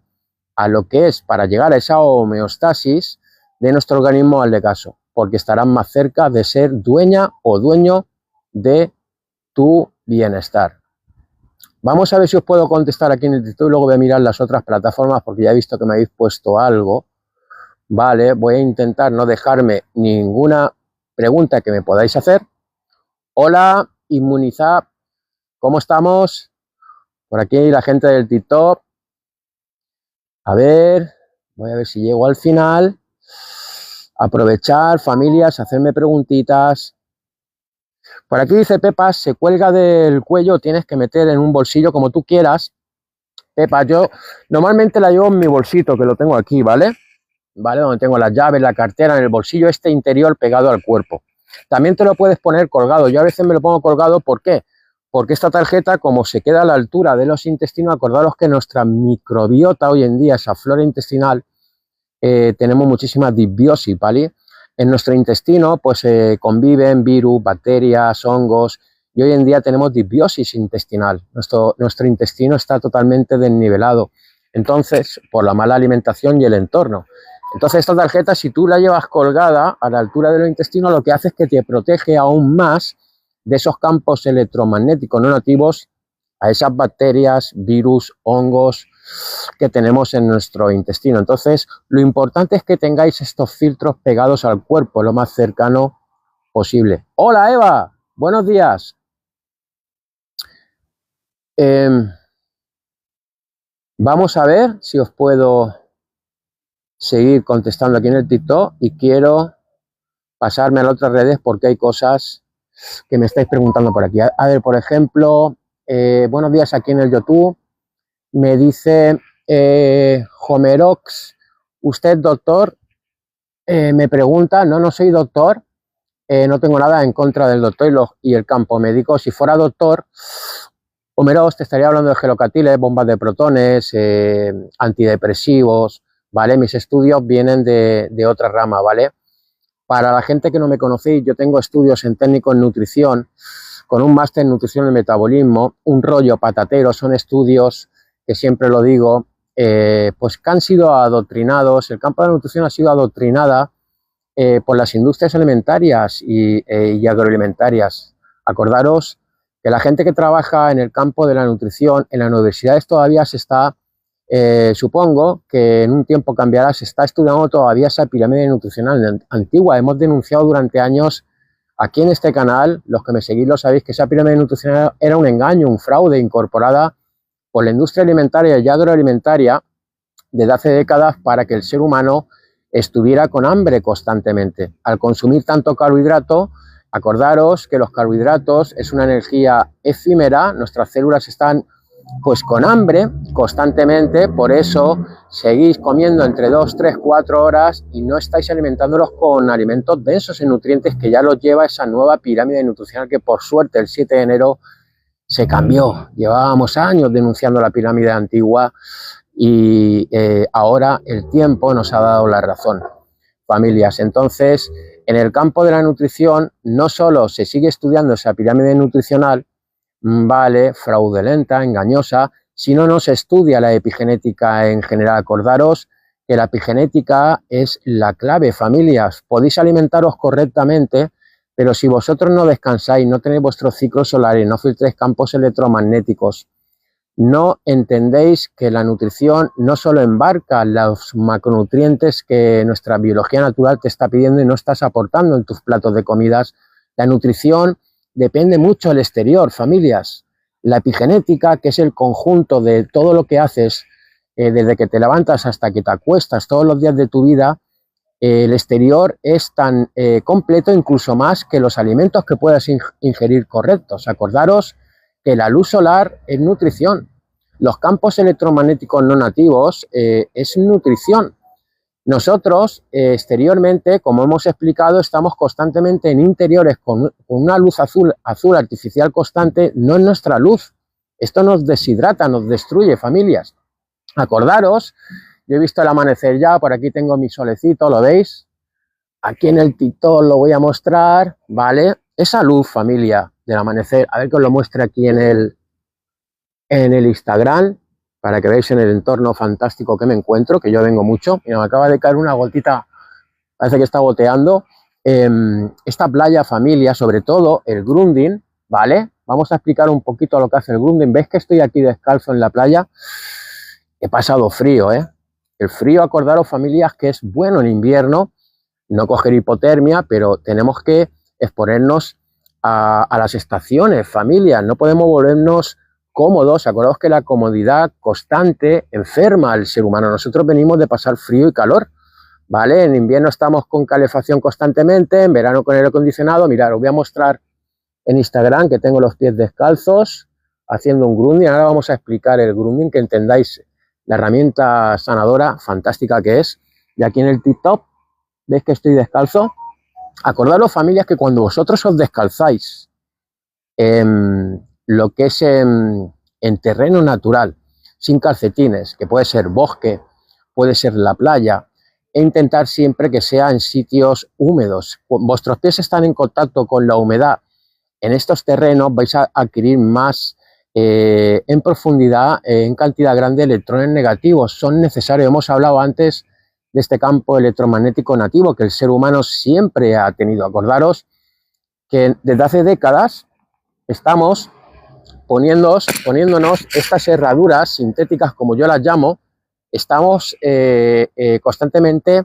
A: a lo que es para llegar a esa homeostasis de nuestro organismo, hazle caso, porque estarás más cerca de ser dueña o dueño de tu bienestar. Vamos a ver si os puedo contestar aquí en el directo y luego voy a mirar las otras plataformas porque ya he visto que me habéis puesto algo. Vale, voy a intentar no dejarme ninguna pregunta que me podáis hacer. Hola, Inmunizab, ¿cómo estamos? Por aquí la gente del TikTok. A ver, voy a ver si llego al final. Aprovechar, familias, hacerme preguntitas. Por aquí dice Pepa, se cuelga del cuello, tienes que meter en un bolsillo como tú quieras. Pepa, yo normalmente la llevo en mi bolsito, que lo tengo aquí, ¿vale? ¿Vale? Donde tengo las llaves, la cartera, en el bolsillo este interior pegado al cuerpo. También te lo puedes poner colgado. Yo a veces me lo pongo colgado, ¿por qué? Porque esta tarjeta, como se queda a la altura de los intestinos, acordaros que nuestra microbiota hoy en día, esa flora intestinal, tenemos muchísima disbiosis, ¿vale? En nuestro intestino pues conviven virus, bacterias, hongos, y hoy en día tenemos disbiosis intestinal. Nuestro intestino está totalmente desnivelado, entonces, por la mala alimentación y el entorno. Entonces esta tarjeta, si tú la llevas colgada a la altura de los intestinos, lo que hace es que te protege aún más de esos campos electromagnéticos no nativos, a esas bacterias, virus, hongos que tenemos en nuestro intestino. Entonces, lo importante es que tengáis estos filtros pegados al cuerpo lo más cercano posible. Hola Eva, buenos días. Vamos a ver si os puedo seguir contestando aquí en el TikTok y quiero pasarme a las otras redes porque hay cosas que me estáis preguntando por aquí. A ver, por ejemplo, buenos días aquí en el YouTube. Me dice Homerox, ¿usted doctor? Me pregunta, no soy doctor, no tengo nada en contra del doctor y el campo médico. Si fuera doctor, Homerox, te estaría hablando de gelocatiles, bombas de protones, antidepresivos, ¿vale? Mis estudios vienen de otra rama, ¿vale? Para la gente que no me conocéis, yo tengo estudios en técnico en nutrición, con un máster en nutrición y metabolismo, un rollo patatero, son estudios que siempre lo digo, pues que han sido adoctrinados, el campo de la nutrición ha sido adoctrinada por las industrias alimentarias y agroalimentarias. Acordaros que la gente que trabaja en el campo de la nutrición, en las universidades todavía se está, supongo que en un tiempo cambiará, se está estudiando todavía esa pirámide nutricional antigua. Hemos denunciado durante años aquí en este canal, los que me seguís lo sabéis, que esa pirámide nutricional era un engaño, un fraude incorporada por la industria alimentaria y agroalimentaria desde hace décadas para que el ser humano estuviera con hambre constantemente. Al consumir tanto carbohidrato, acordaros que los carbohidratos es una energía efímera, nuestras células están pues con hambre constantemente, por eso seguís comiendo entre 2, 3, 4 horas y no estáis alimentándolos con alimentos densos en nutrientes, que ya los lleva esa nueva pirámide nutricional que por suerte el 7 de enero se cambió. Llevábamos años denunciando la pirámide antigua y ahora el tiempo nos ha dado la razón, familias. Entonces, en el campo de la nutrición no solo se sigue estudiando esa pirámide nutricional, vale, fraudulenta, engañosa, sino no se estudia la epigenética en general. Acordaros que la epigenética es la clave, familias. Podéis alimentaros correctamente, pero si vosotros no descansáis, no tenéis vuestros ciclos solares, no filtréis campos electromagnéticos, no entendéis que la nutrición no solo embarca los macronutrientes que nuestra biología natural te está pidiendo y no estás aportando en tus platos de comidas. La nutrición depende mucho del exterior, familias. La epigenética, que es el conjunto de todo lo que haces desde que te levantas hasta que te acuestas todos los días de tu vida, el exterior es tan completo, incluso más que los alimentos que puedas ingerir correctos. Acordaros que la luz solar es nutrición. Los campos electromagnéticos no nativos es nutrición. Nosotros exteriormente, como hemos explicado, estamos constantemente en interiores con una luz azul artificial constante, no es nuestra luz. Esto nos deshidrata, nos destruye, familias. Acordaros, yo he visto el amanecer ya, por aquí tengo mi solecito, ¿lo veis? Aquí en el TikTok lo voy a mostrar, ¿vale? Esa luz, familia, del amanecer, a ver que os lo muestre aquí en el Instagram, para que veáis en el entorno fantástico que me encuentro, que yo vengo mucho. Mira, me acaba de caer una gotita, parece que está goteando. Esta playa, familia, sobre todo el grounding, ¿vale? Vamos a explicar un poquito lo que hace el grounding. ¿Ves que estoy aquí descalzo en la playa? He pasado frío, ¿eh? El frío, acordaros, familias, que es bueno en invierno, no coger hipotermia, pero tenemos que exponernos a las estaciones, familias. No podemos volvernos cómodos. Acordaos que la comodidad constante enferma al ser humano. Nosotros venimos de pasar frío y calor, ¿vale? En invierno estamos con calefacción constantemente, en verano con aire acondicionado. Mirad, os voy a mostrar en Instagram que tengo los pies descalzos haciendo un grounding. Ahora vamos a explicar el grounding, que entendáis la herramienta sanadora fantástica que es. Y aquí en el TikTok, ¿veis que estoy descalzo? Acordaros, familias, que cuando vosotros os descalzáis lo que es en terreno natural, sin calcetines, que puede ser bosque, puede ser la playa, e intentar siempre que sea en sitios húmedos. Vuestros pies están en contacto con la humedad. En estos terrenos vais a adquirir más en profundidad, en cantidad grande, electrones negativos. Son necesarios. Hemos hablado antes de este campo electromagnético nativo que el ser humano siempre ha tenido. Acordaros que desde hace décadas estamos poniéndonos estas herraduras sintéticas, como yo las llamo. Estamos constantemente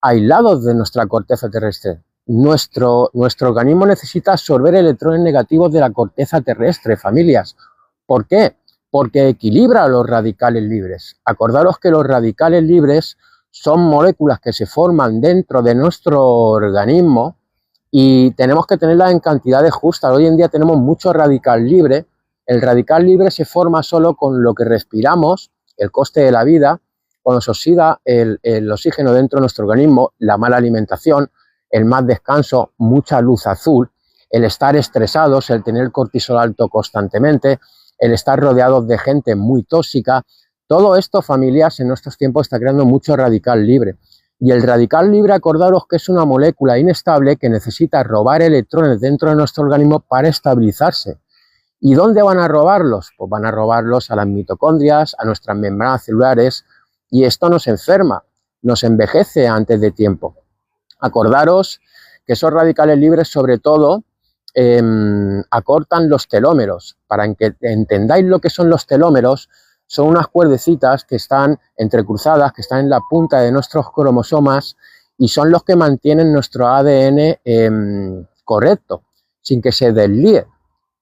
A: aislados de nuestra corteza terrestre. Nuestro organismo necesita absorber electrones negativos de la corteza terrestre, familias. ¿Por qué? Porque equilibra los radicales libres. Acordaros que los radicales libres son moléculas que se forman dentro de nuestro organismo y tenemos que tenerlas en cantidades justas. Hoy en día tenemos mucho radical libre. El radical libre se forma solo con lo que respiramos, el coste de la vida, cuando se oxida el oxígeno dentro de nuestro organismo, la mala alimentación, el mal descanso, mucha luz azul, el estar estresados, el tener cortisol alto constantemente, el estar rodeados de gente muy tóxica. Todo esto, familias, en nuestros tiempos está creando mucho radical libre. Y el radical libre, acordaros que es una molécula inestable que necesita robar electrones dentro de nuestro organismo para estabilizarse. ¿Y dónde van a robarlos? Pues van a robarlos a las mitocondrias, a nuestras membranas celulares, y esto nos enferma, nos envejece antes de tiempo. Acordaros que esos radicales libres, sobre todo, acortan los telómeros. Para que entendáis lo que son los telómeros, son unas cuerdecitas que están entrecruzadas, que están en la punta de nuestros cromosomas y son los que mantienen nuestro ADN correcto, sin que se deslíe,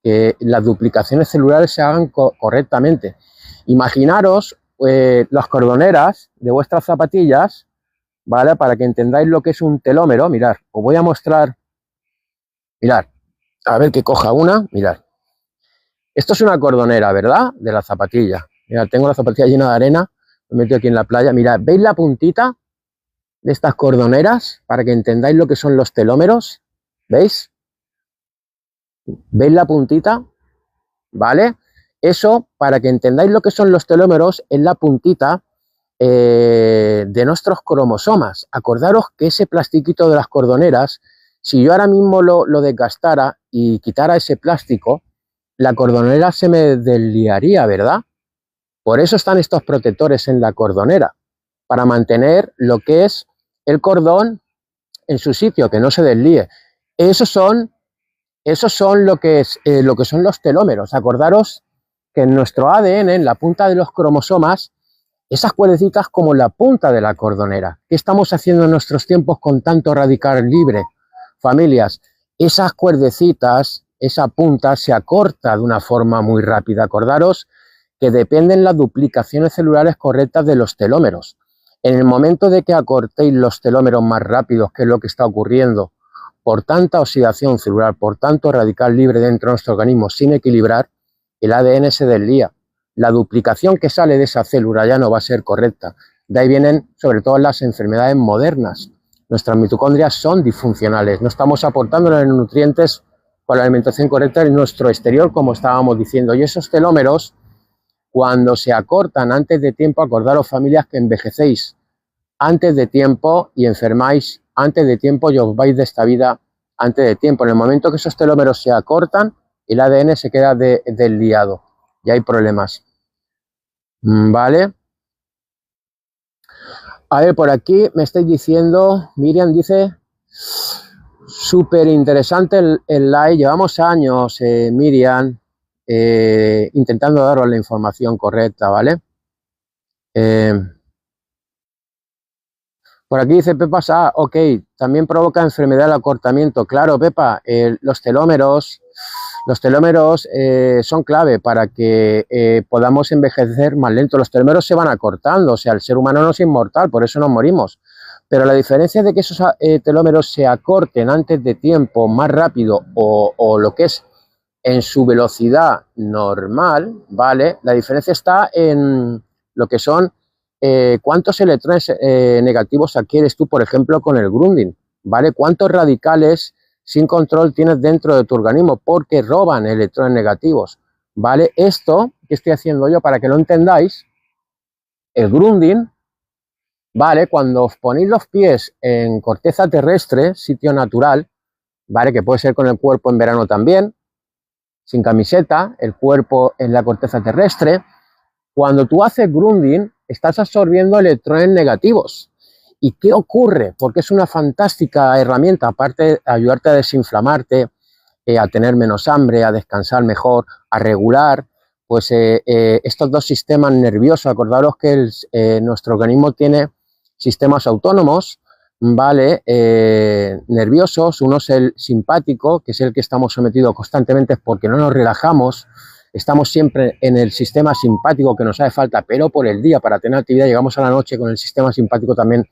A: que las duplicaciones celulares se hagan correctamente. Imaginaros las cordoneras de vuestras zapatillas, ¿vale? Para que entendáis lo que es un telómero. Mirad, os voy a mostrar, mirad, a ver que coja una, mirad. Esto es una cordonera, ¿verdad? De la zapatilla. Mirad, tengo la zapatilla llena de arena, me he metido aquí en la playa. Mirad, ¿veis la puntita de estas cordoneras? Para que entendáis lo que son los telómeros, ¿veis? ¿Veis la puntita? ¿Vale? Eso, para que entendáis lo que son los telómeros, es la puntita de nuestros cromosomas. Acordaros que ese plastiquito de las cordoneras, si yo ahora mismo lo desgastara y quitara ese plástico, la cordonera se me desliaría, ¿verdad? Por eso están estos protectores en la cordonera, para mantener lo que es el cordón en su sitio, que no se deslíe. Esos son lo que son los telómeros. Acordaros que en nuestro ADN, en la punta de los cromosomas, esas cuerdecitas como la punta de la cordonera. ¿Qué estamos haciendo en nuestros tiempos con tanto radical libre? Familias, esas cuerdecitas, esa punta se acorta de una forma muy rápida. Acordaros que dependen las duplicaciones celulares correctas de los telómeros. En el momento de que acortéis los telómeros más rápidos, que es lo que está ocurriendo, por tanta oxidación celular, por tanto radical libre dentro de nuestro organismo sin equilibrar, el ADN se deslía. La duplicación que sale de esa célula ya no va a ser correcta. De ahí vienen sobre todo las enfermedades modernas. Nuestras mitocondrias son disfuncionales, no estamos aportando los nutrientes con la alimentación correcta en nuestro exterior, como estábamos diciendo. Y esos telómeros, cuando se acortan antes de tiempo, acordaros, familias, que envejecéis antes de tiempo y enfermáis antes de tiempo y os vais de esta vida antes de tiempo. En el momento que esos telómeros se acortan, el ADN se queda desliado y hay problemas. ¿Vale? A ver, por aquí me estáis diciendo, Miriam dice, súper interesante el live. Llevamos años, Miriam, intentando daros la información correcta, ¿vale? Por aquí dice Pepa, ok, también provoca enfermedad el acortamiento. Claro, Pepa, los telómeros Los telómeros son clave para que podamos envejecer más lento. Los telómeros se van acortando, o sea, el ser humano no es inmortal, por eso nos morimos. Pero la diferencia de que esos telómeros se acorten antes de tiempo, más rápido, o lo que es en su velocidad normal, ¿vale? La diferencia está en lo que son cuántos electrones negativos adquieres tú, por ejemplo, con el grounding, ¿vale? Cuántos radicales sin control tienes dentro de tu organismo porque roban electrones negativos, ¿vale? Esto que estoy haciendo yo, para que lo entendáis, el grounding, ¿vale? Cuando os ponéis los pies en corteza terrestre, sitio natural, ¿vale? Que puede ser con el cuerpo en verano también, sin camiseta, el cuerpo en la corteza terrestre. Cuando tú haces grounding, estás absorbiendo electrones negativos. ¿Y qué ocurre? Porque es una fantástica herramienta, aparte de ayudarte a desinflamarte, a tener menos hambre, a descansar mejor, a regular, pues estos dos sistemas nerviosos. Acordaros que nuestro organismo tiene sistemas autónomos, ¿vale? Nerviosos. Uno es el simpático, que es el que estamos sometidos constantemente porque no nos relajamos. Estamos siempre en el sistema simpático que nos hace falta, pero por el día para tener actividad llegamos a la noche con el sistema simpático también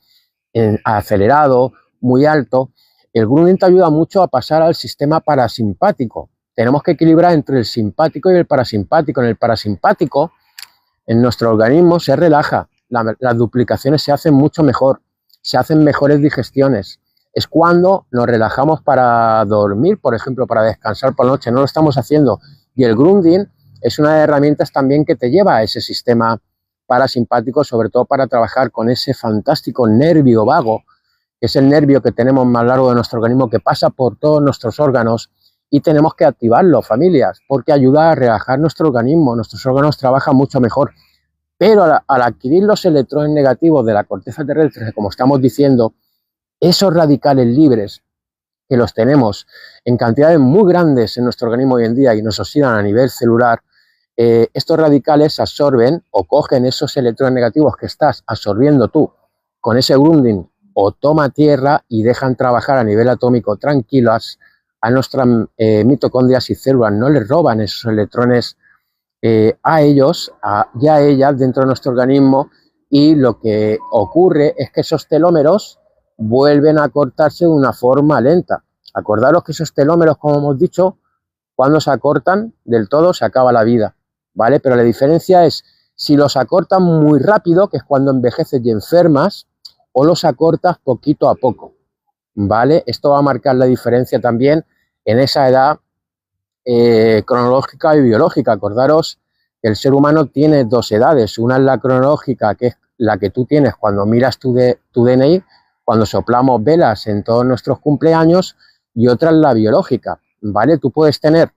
A: acelerado, muy alto. El grounding te ayuda mucho a pasar al sistema parasimpático. Tenemos que equilibrar entre el simpático y el parasimpático. En el parasimpático, en nuestro organismo se relaja, las duplicaciones se hacen mucho mejor, se hacen mejores digestiones. Es cuando nos relajamos para dormir, por ejemplo, para descansar por la noche. No lo estamos haciendo. Y el grounding es una de las herramientas también que te lleva a ese sistema parasimpático, sobre todo para trabajar con ese fantástico nervio vago, que es el nervio que tenemos más largo de nuestro organismo, que pasa por todos nuestros órganos, y tenemos que activarlo, familias, porque ayuda a relajar nuestro organismo. Nuestros órganos trabajan mucho mejor, pero al adquirir los electrones negativos de la corteza terrestre, como estamos diciendo, esos radicales libres que los tenemos en cantidades muy grandes en nuestro organismo hoy en día y nos oxidan a nivel celular, estos radicales absorben o cogen esos electrones negativos que estás absorbiendo tú con ese grounding o toma tierra y dejan trabajar a nivel atómico tranquilas a nuestras mitocondrias y células. No les roban esos electrones a ellos y a ellas dentro de nuestro organismo, y lo que ocurre es que esos telómeros vuelven a cortarse de una forma lenta. Acordaros que esos telómeros, como hemos dicho, cuando se acortan del todo se acaba la vida, ¿vale? Pero la diferencia es si los acortan muy rápido, que es cuando envejeces y enfermas, o los acortas poquito a poco, ¿vale? Esto va a marcar la diferencia también en esa edad cronológica y biológica. Acordaros que el ser humano tiene dos edades. Una es la cronológica, que es la que tú tienes cuando miras tu DNI, cuando soplamos velas en todos nuestros cumpleaños, y otra es la biológica, ¿vale? Tú puedes tener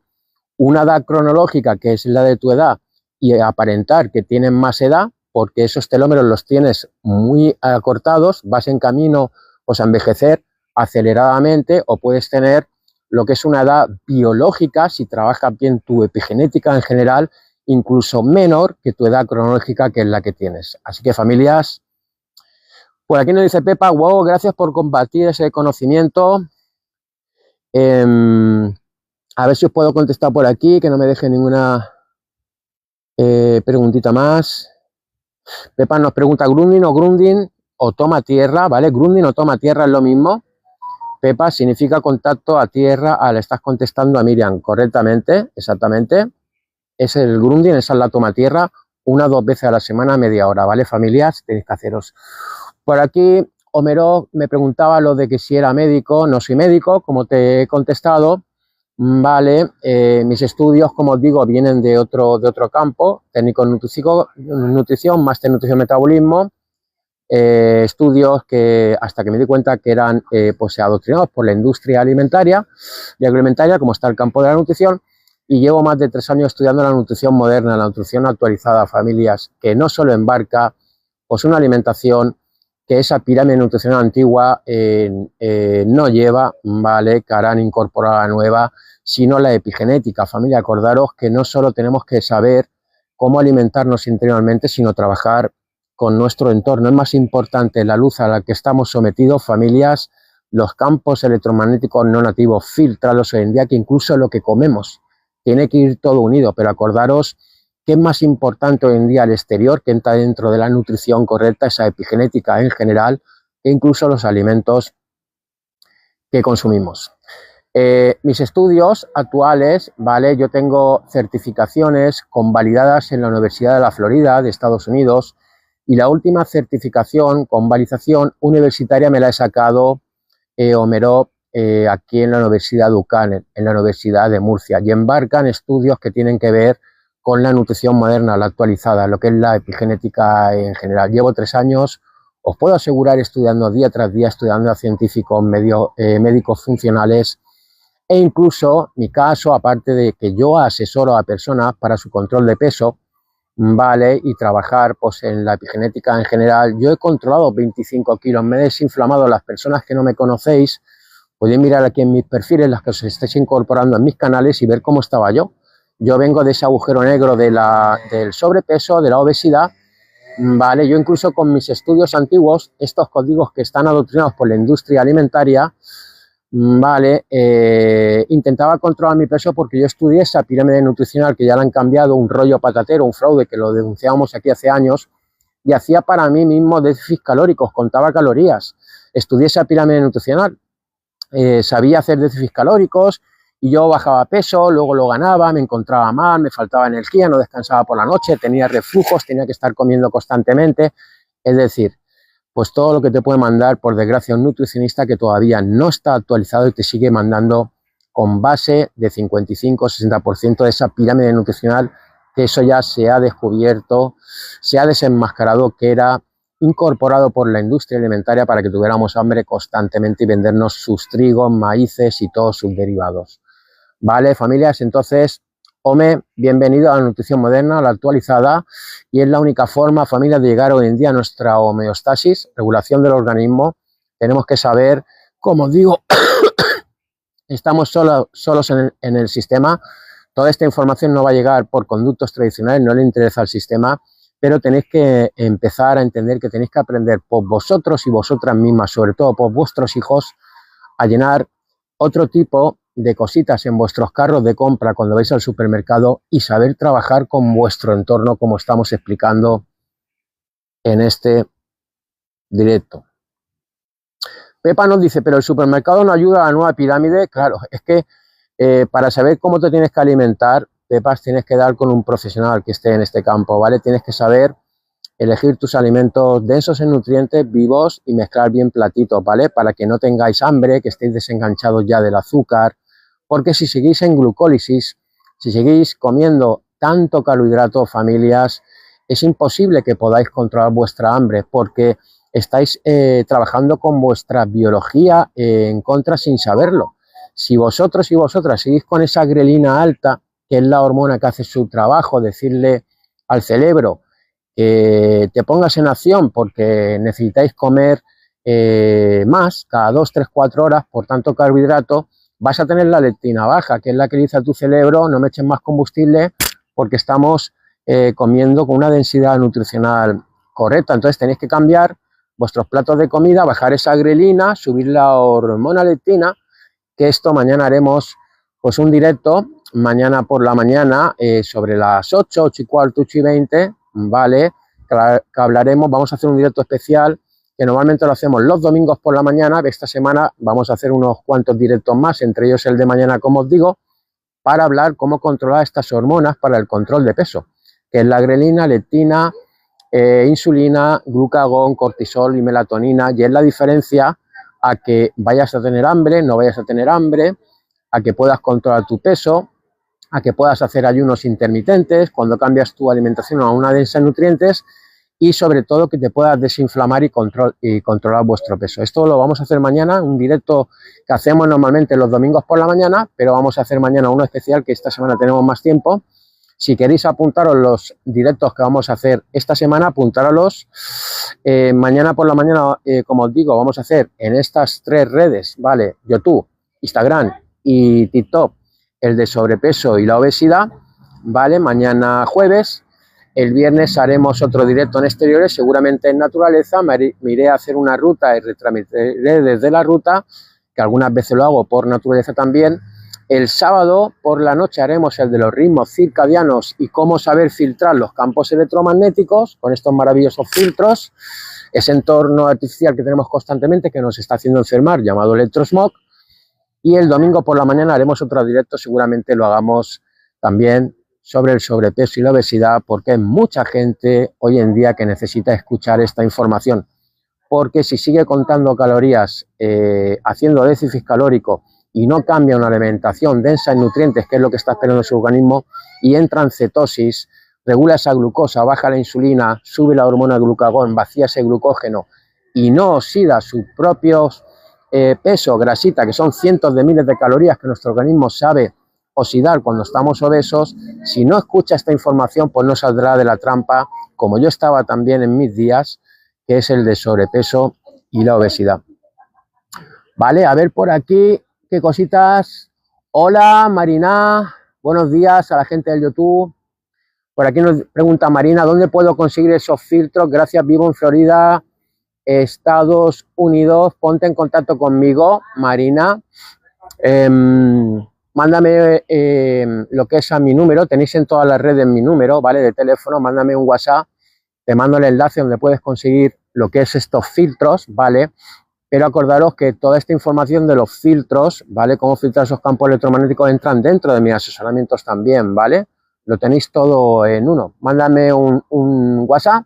A: una edad cronológica, que es la de tu edad, y aparentar que tienes más edad, porque esos telómeros los tienes muy acortados, vas en camino pues, a envejecer aceleradamente, o puedes tener lo que es una edad biológica, si trabajas bien tu epigenética en general, incluso menor que tu edad cronológica, que es la que tienes. Así que, familias, por aquí nos dice Pepa, wow, gracias por compartir ese conocimiento. A ver si os puedo contestar por aquí, que no me deje ninguna preguntita más. Pepa nos pregunta, grounding o toma tierra, ¿vale? Grounding o toma tierra es lo mismo. Pepa, significa contacto a tierra. Le estás contestando a Miriam correctamente, exactamente. Es el grounding, esa es la toma tierra, 1 o 2 veces a la semana, media hora, ¿vale, familias? Tenéis que haceros. Por aquí, Homero me preguntaba lo de que si era médico. No soy médico, como te he contestado, ¿vale? Mis estudios, como os digo, vienen de otro campo, técnico en nutrición, máster en nutrición y metabolismo. Estudios que hasta que me di cuenta que eran pues adoctrinados por la industria alimentaria y agroalimentaria, como está el campo de la nutrición, y llevo más de 3 años estudiando la nutrición moderna, la nutrición actualizada, familias, que no solo embarca pues una alimentación que esa pirámide nutricional antigua no lleva, ¿vale? Que harán incorporada nueva, sino la epigenética. Familia, acordaros que no solo tenemos que saber cómo alimentarnos interiormente, sino trabajar con nuestro entorno. Es más importante la luz a la que estamos sometidos, familias, los campos electromagnéticos no nativos, filtrarlos hoy en día, que incluso lo que comemos. tiene que ir todo unido, pero acordaros que es más importante hoy en día el exterior, que entra dentro de la nutrición correcta, esa epigenética en general, e incluso los alimentos que consumimos. Mis estudios actuales, ¿vale? Yo tengo certificaciones convalidadas en la Universidad de la Florida de Estados Unidos, y la última certificación, convalidación universitaria, me la he sacado Homero aquí en la Universidad de UCAN, en la Universidad de Murcia, y embarcan estudios que tienen que ver con la nutrición moderna, la actualizada, lo que es la epigenética en general. Llevo 3 años, os puedo asegurar, estudiando día tras día, estudiando a científicos, médicos funcionales, e incluso mi caso, aparte de que yo asesoro a personas para su control de peso, ¿vale? Y trabajar pues en la epigenética en general, yo he controlado 25 kilos, me he desinflamado. Las personas que no me conocéis, podéis mirar aquí en mis perfiles, las que os estéis incorporando en mis canales, y ver cómo estaba yo. Yo vengo de ese agujero negro del sobrepeso, de la obesidad, ¿vale? Yo incluso con mis estudios antiguos, estos códigos que están adoctrinados por la industria alimentaria, ¿vale? Intentaba controlar mi peso, porque yo estudié esa pirámide nutricional que ya la han cambiado, un rollo patatero, un fraude, que lo denunciábamos aquí hace años, y hacía para mí mismo déficits calóricos, contaba calorías. Estudié esa pirámide nutricional, sabía hacer déficits calóricos, y yo bajaba peso, luego lo ganaba, me encontraba mal, me faltaba energía, no descansaba por la noche, tenía reflujos, tenía que estar comiendo constantemente. Es decir, pues todo lo que te puede mandar, por desgracia, un nutricionista que todavía no está actualizado y te sigue mandando con base de 55-60% de esa pirámide nutricional, que eso ya se ha descubierto, se ha desenmascarado, que era incorporado por la industria alimentaria para que tuviéramos hambre constantemente y vendernos sus trigos, maíces y todos sus derivados. ¿Vale, familias? Entonces, Home, bienvenido a la nutrición moderna, a la actualizada, y es la única forma, familia, de llegar hoy en día a nuestra homeostasis, regulación del organismo. Tenemos que saber, como digo, estamos solos en el sistema. Toda esta información no va a llegar por conductos tradicionales, no le interesa al sistema, pero tenéis que empezar a entender que tenéis que aprender por vosotros y vosotras mismas, sobre todo por vuestros hijos, a llenar otro tipo de cositas en vuestros carros de compra cuando vais al supermercado, y saber trabajar con vuestro entorno, como estamos explicando en este directo. Pepa nos dice, pero el supermercado no ayuda a la nueva pirámide. Claro, es que para saber cómo te tienes que alimentar, Pepa, tienes que dar con un profesional que esté en este campo, ¿vale? Tienes que saber elegir tus alimentos densos en nutrientes, vivos, y mezclar bien platitos, ¿vale? Para que no tengáis hambre, que estéis desenganchados ya del azúcar, porque si seguís en glucólisis, si seguís comiendo tanto carbohidrato, familias, es imposible que podáis controlar vuestra hambre, porque estáis trabajando con vuestra biología en contra sin saberlo. Si vosotros y vosotras seguís con esa grelina alta, que es la hormona que hace su trabajo, decirle al cerebro que te pongas en acción porque necesitáis comer más cada 2, 3, 4 horas por tanto carbohidrato, vas a tener la leptina baja, que es la que dice a tu cerebro, no me echen más combustible porque estamos comiendo con una densidad nutricional correcta. Entonces tenéis que cambiar vuestros platos de comida, bajar esa grelina, subir la hormona leptina, que esto mañana haremos pues un directo, mañana por la mañana, sobre las 8, 8 y cuarto, 8 y 20, ¿vale? Que hablaremos, vamos a hacer un directo especial, que normalmente lo hacemos los domingos por la mañana. Esta semana vamos a hacer unos cuantos directos más, entre ellos el de mañana, como os digo, para hablar cómo controlar estas hormonas para el control de peso, que es la grelina, leptina, insulina, glucagón, cortisol y melatonina, y es la diferencia a que vayas a tener hambre, no vayas a tener hambre, a que puedas controlar tu peso, a que puedas hacer ayunos intermitentes cuando cambias tu alimentación a una densa en nutrientes, y sobre todo que te puedas desinflamar y controlar vuestro peso. Esto lo vamos a hacer mañana, un directo que hacemos normalmente los domingos por la mañana, pero vamos a hacer mañana uno especial, que esta semana tenemos más tiempo. Si queréis apuntaros los directos que vamos a hacer esta semana, apuntároslos. Mañana por la mañana, como os digo, vamos a hacer en estas 3 redes, ¿vale? YouTube, Instagram y TikTok, el de sobrepeso y la obesidad, ¿vale? Mañana jueves. El viernes haremos otro directo en exteriores, seguramente en naturaleza. Me iré a hacer una ruta y retransmitiré desde la ruta, que algunas veces lo hago por naturaleza también, El sábado por la noche haremos el de los ritmos circadianos y cómo saber filtrar los campos electromagnéticos con estos maravillosos filtros, ese entorno artificial que tenemos constantemente que nos está haciendo enfermar, llamado electrosmog. Y el domingo por la mañana haremos otro directo, seguramente lo hagamos también sobre el sobrepeso y la obesidad, porque hay mucha gente hoy en día que necesita escuchar esta información, porque si sigue contando calorías, haciendo déficit calórico y no cambia una alimentación densa en nutrientes, que es lo que está esperando su organismo, y entra en cetosis, regula esa glucosa, baja la insulina, sube la hormona glucagón, vacía ese glucógeno y no oxida sus propios peso, grasita, que son cientos de miles de calorías que nuestro organismo sabe oxidar cuando estamos obesos. Si no escucha esta información, pues no saldrá de la trampa, como yo estaba también en mis días, que es el de sobrepeso y la obesidad. Vale, a ver por aquí, qué cositas. Hola Marina, buenos días a la gente del YouTube. Por aquí nos pregunta Marina, ¿dónde puedo conseguir esos filtros? Gracias, vivo en Florida, Estados Unidos. Ponte en contacto conmigo, Marina. Mándame lo que es a mi número, tenéis en todas las redes mi número, ¿vale? De teléfono, mándame un WhatsApp, te mando el enlace donde puedes conseguir lo que es estos filtros, ¿vale? Pero acordaros que toda esta información de los filtros, ¿vale? Cómo filtrar esos campos electromagnéticos entran dentro de mis asesoramientos también, ¿vale? Lo tenéis todo en uno. Mándame un WhatsApp.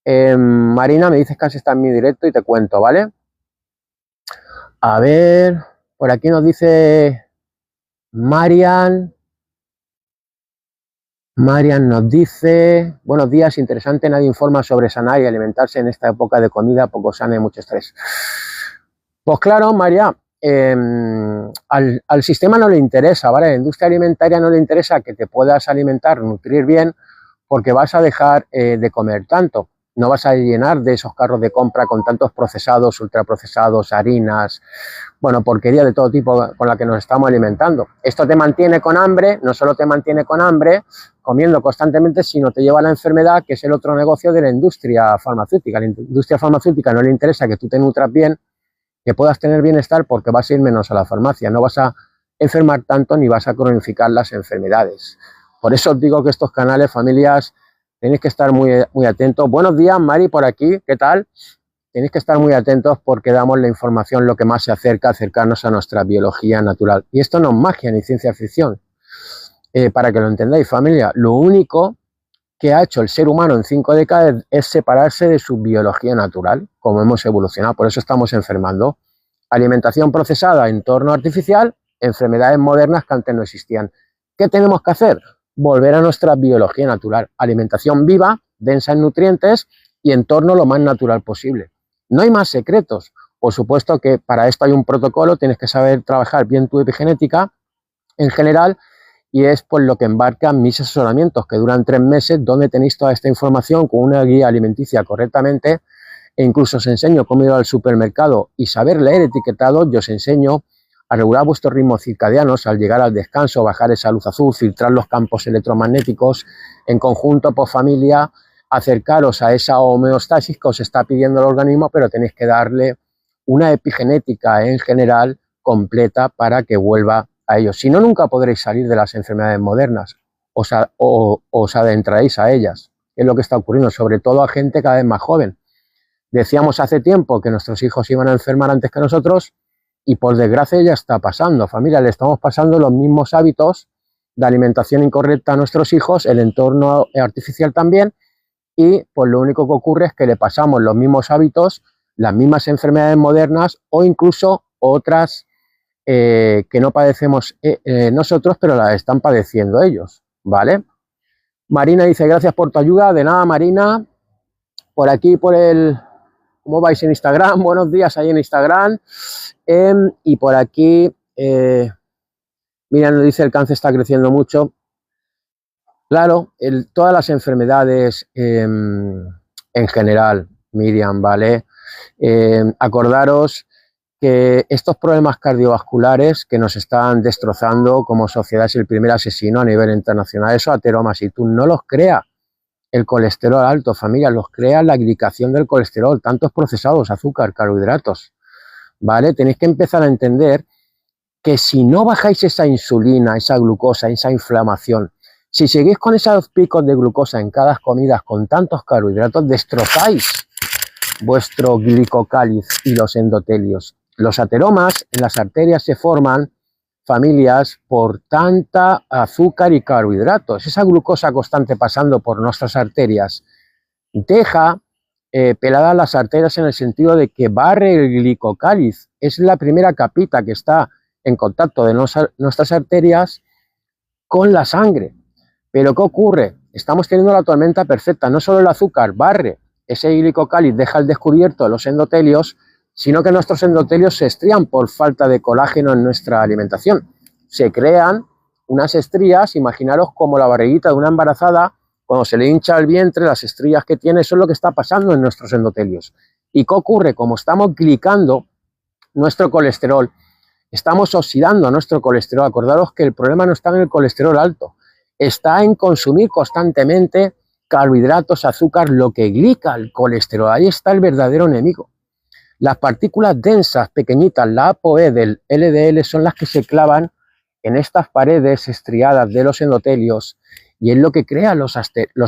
A: Marina, me dices que has estado en mi directo y te cuento, ¿vale? A ver, por aquí nos dice Marian nos dice, buenos días, interesante, nadie informa sobre sanar y alimentarse en esta época de comida poco sana y mucho estrés. Pues claro, María, al sistema no le interesa, ¿vale? A la industria alimentaria no le interesa que te puedas alimentar, nutrir bien, porque vas a dejar de comer tanto. No vas a llenar de esos carros de compra con tantos procesados, ultraprocesados, harinas, bueno, porquería de todo tipo con la que nos estamos alimentando. Esto te mantiene con hambre, no solo te mantiene con hambre, comiendo constantemente, sino te lleva a la enfermedad, que es el otro negocio de la industria farmacéutica. A la industria farmacéutica no le interesa que tú te nutras bien, que puedas tener bienestar, porque vas a ir menos a la farmacia, no vas a enfermar tanto ni vas a cronificar las enfermedades. Por eso os digo que estos canales, familias, tenéis que estar muy atentos. Buenos días, Mari, por aquí, ¿qué tal? Tenéis que estar muy atentos porque damos la información lo que más se acerca, acercarnos a nuestra biología natural. Y esto no es magia ni ciencia ficción. Para que lo entendáis, familia, lo único que ha hecho el ser humano en 5 décadas es separarse de su biología natural, como hemos evolucionado, por eso estamos enfermando. Alimentación procesada, entorno artificial, enfermedades modernas que antes no existían. ¿Qué tenemos que hacer? Volver a nuestra biología natural, alimentación viva, densa en nutrientes y entorno lo más natural posible. No hay más secretos. Por supuesto que para esto hay un protocolo, tienes que saber trabajar bien tu epigenética en general, y es por lo que embarcan mis asesoramientos, que duran 3 meses, donde tenéis toda esta información con una guía alimenticia correctamente, e incluso os enseño cómo ir al supermercado y saber leer etiquetado. Yo os enseño a regular vuestros ritmos circadianos, al llegar al descanso, bajar esa luz azul, filtrar los campos electromagnéticos, en conjunto, por familia, acercaros a esa homeostasis que os está pidiendo el organismo, pero tenéis que darle una epigenética en general completa para que vuelva a ellos. Si no, nunca podréis salir de las enfermedades modernas, os adentraréis a ellas. Es lo que está ocurriendo, sobre todo a gente cada vez más joven. Decíamos hace tiempo que nuestros hijos iban a enfermar antes que nosotros, y por desgracia ya está pasando, familia, le estamos pasando los mismos hábitos de alimentación incorrecta a nuestros hijos, el entorno artificial también, y pues lo único que ocurre es que le pasamos los mismos hábitos, las mismas enfermedades modernas o incluso otras que no padecemos nosotros, pero las están padeciendo ellos, ¿vale? Marina dice, gracias por tu ayuda. De nada, Marina. Por aquí, por el... ¿Cómo vais en Instagram? Buenos días ahí en Instagram. Y por aquí, mira, nos dice, el cáncer está creciendo mucho. Claro, todas las enfermedades en general, Miriam, ¿vale? Acordaros que estos problemas cardiovasculares que nos están destrozando como sociedad es el primer asesino a nivel internacional. Esos ateromas, si tú no los creas, el colesterol alto, familia, los crea la glicación del colesterol, tantos procesados, azúcar, carbohidratos, ¿vale? Tenéis que empezar a entender que si no bajáis esa insulina, esa glucosa, esa inflamación, si seguís con esos picos de glucosa en cada comida con tantos carbohidratos, destrozáis vuestro glicocáliz y los endotelios. Los ateromas en las arterias se forman, familias, por tanta azúcar y carbohidratos. Esa glucosa constante pasando por nuestras arterias deja peladas las arterias en el sentido de que barre el glicocáliz. Es la primera capita que está en contacto de nuestras arterias con la sangre. Pero ¿qué ocurre? Estamos teniendo la tormenta perfecta. No solo el azúcar barre ese glicocáliz, deja al descubierto los endotelios, sino que nuestros endotelios se estrían por falta de colágeno en nuestra alimentación. Se crean unas estrías, imaginaros como la barriguita de una embarazada, cuando se le hincha el vientre, las estrías que tiene, eso es lo que está pasando en nuestros endotelios. ¿Y qué ocurre? Como estamos glicando nuestro colesterol, estamos oxidando nuestro colesterol. Acordaros que el problema no está en el colesterol alto, está en consumir constantemente carbohidratos, azúcar, lo que glica el colesterol. Ahí está el verdadero enemigo. Las partículas densas, pequeñitas, la ApoE del LDL, son las que se clavan en estas paredes estriadas de los endotelios y es lo que crea los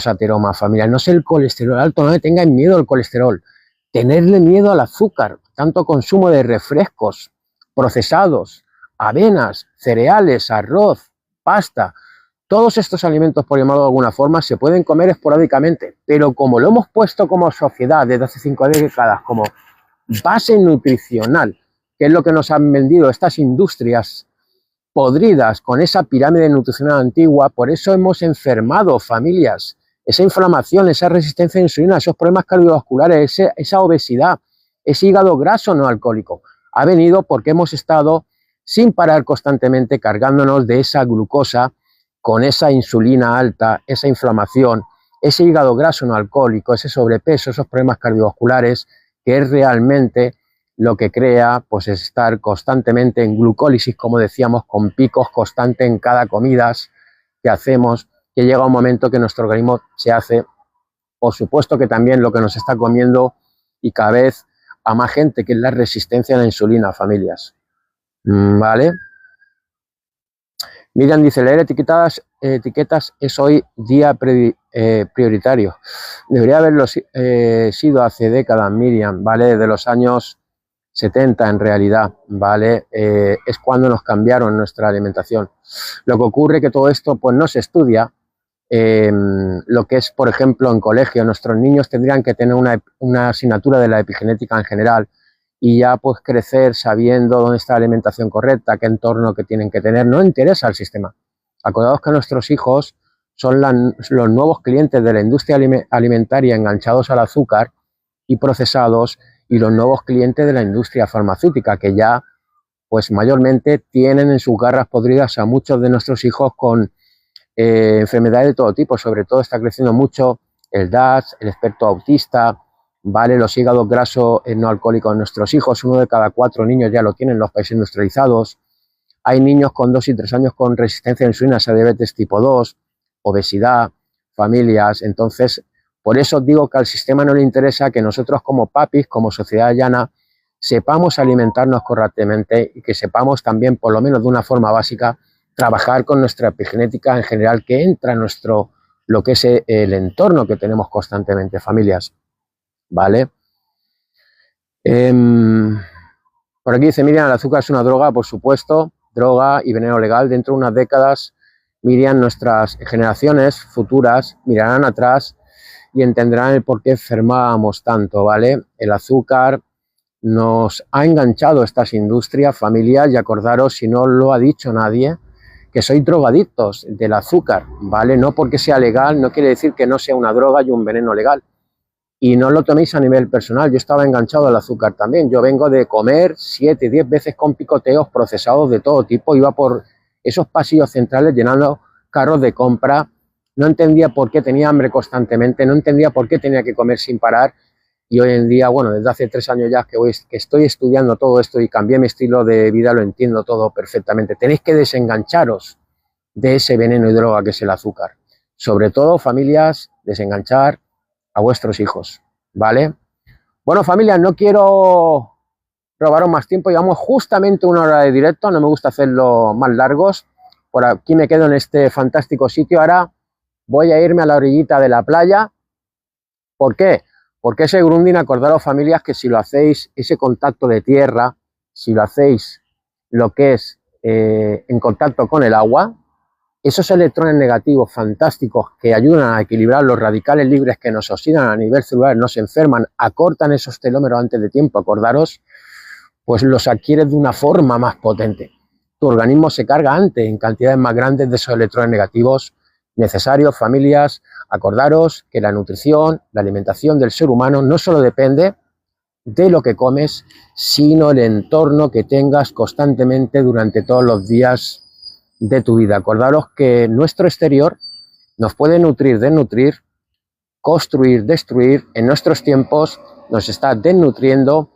A: ateromas, familia. No es el colesterol alto, no le tengan miedo al colesterol, tenerle miedo al azúcar, tanto consumo de refrescos, procesados, avenas, cereales, arroz, pasta. Todos estos alimentos, por llamarlo de alguna forma, se pueden comer esporádicamente, pero como lo hemos puesto como sociedad desde hace 5 décadas como base nutricional, que es lo que nos han vendido estas industrias podridas con esa pirámide nutricional antigua, por eso hemos enfermado familias. Esa inflamación, esa resistencia a la insulina, esos problemas cardiovasculares, esa obesidad, ese hígado graso no alcohólico, ha venido porque hemos estado sin parar constantemente cargándonos de esa glucosa con esa insulina alta, esa inflamación, ese hígado graso no alcohólico, ese sobrepeso, esos problemas cardiovasculares, que es realmente lo que crea pues estar constantemente en glucólisis, como decíamos, con picos constantes en cada comida que hacemos, que llega un momento que nuestro organismo se hace, por supuesto que también lo que nos está comiendo y cada vez a más gente, que es la resistencia a la insulina, familias. ¿Vale? Miriam dice, leer etiquetas es hoy día prioritario. Debería haberlo sido hace décadas, Miriam, ¿vale? Desde los años 70 en realidad, ¿vale? Es cuando nos cambiaron nuestra alimentación. Lo que ocurre es que todo esto pues no se estudia. Lo que es, por ejemplo, en colegio, nuestros niños tendrían que tener una asignatura de la epigenética en general, y ya pues crecer sabiendo dónde está la alimentación correcta, qué entorno que tienen que tener. No interesa al sistema. Acordaos que nuestros hijos son los nuevos clientes de la industria alimentaria enganchados al azúcar y procesados, y los nuevos clientes de la industria farmacéutica, que ya pues mayormente tienen en sus garras podridas a muchos de nuestros hijos con enfermedades de todo tipo. Sobre todo está creciendo mucho el DAS, el espectro autista, ¿vale? Los hígados grasos no alcohólicos en nuestros hijos, 1 de cada 4 niños ya lo tienen en los países industrializados. Hay niños con 2 y 3 años con resistencia a la insulina, esa diabetes tipo 2, obesidad, familias. Entonces, por eso digo que al sistema no le interesa que nosotros como papis, como sociedad llana, sepamos alimentarnos correctamente y que sepamos también, por lo menos de una forma básica, trabajar con nuestra epigenética en general, que entra en lo que es el entorno que tenemos constantemente, familias. ¿Vale? Por aquí dice Miriam, el azúcar es una droga, por supuesto, droga y veneno legal. Dentro de unas décadas, Miriam, nuestras generaciones futuras mirarán atrás y entenderán el por qué enfermábamos tanto, ¿vale? El azúcar nos ha enganchado estas industrias, familias, y acordaros, si no lo ha dicho nadie, que sois drogadictos del azúcar, ¿vale? No porque sea legal, no quiere decir que no sea una droga y un veneno legal. Y no lo toméis a nivel personal, yo estaba enganchado al azúcar también. Yo vengo de comer 7, 10 veces con picoteos procesados de todo tipo, iba por esos pasillos centrales llenando carros de compra, no entendía por qué tenía hambre constantemente, no entendía por qué tenía que comer sin parar, y hoy en día, bueno, desde hace 3 años ya que estoy estudiando todo esto y cambié mi estilo de vida, lo entiendo todo perfectamente. Tenéis que desengancharos de ese veneno y droga que es el azúcar. Sobre todo, familias, desenganchar a vuestros hijos, ¿vale? Bueno, familia, no quiero robaros más tiempo. Llevamos justamente 1 hora de directo, no me gusta hacerlo más largos. Por aquí me quedo en este fantástico sitio. Ahora voy a irme a la orillita de la playa. ¿Por qué? Porque ese grounding, acordaros familias, que si lo hacéis, ese contacto de tierra, si lo hacéis lo que es en contacto con el agua, esos electrones negativos fantásticos que ayudan a equilibrar los radicales libres que nos oxidan a nivel celular, nos enferman, acortan esos telómeros antes de tiempo, acordaros, pues los adquieres de una forma más potente. Tu organismo se carga antes en cantidades más grandes de esos electrones negativos necesarios. Familias, acordaros que la nutrición, la alimentación del ser humano no solo depende de lo que comes, sino el entorno que tengas constantemente durante todos los días de tu vida. Acordaros que nuestro exterior nos puede nutrir, desnutrir, construir, destruir. En nuestros tiempos nos está desnutriendo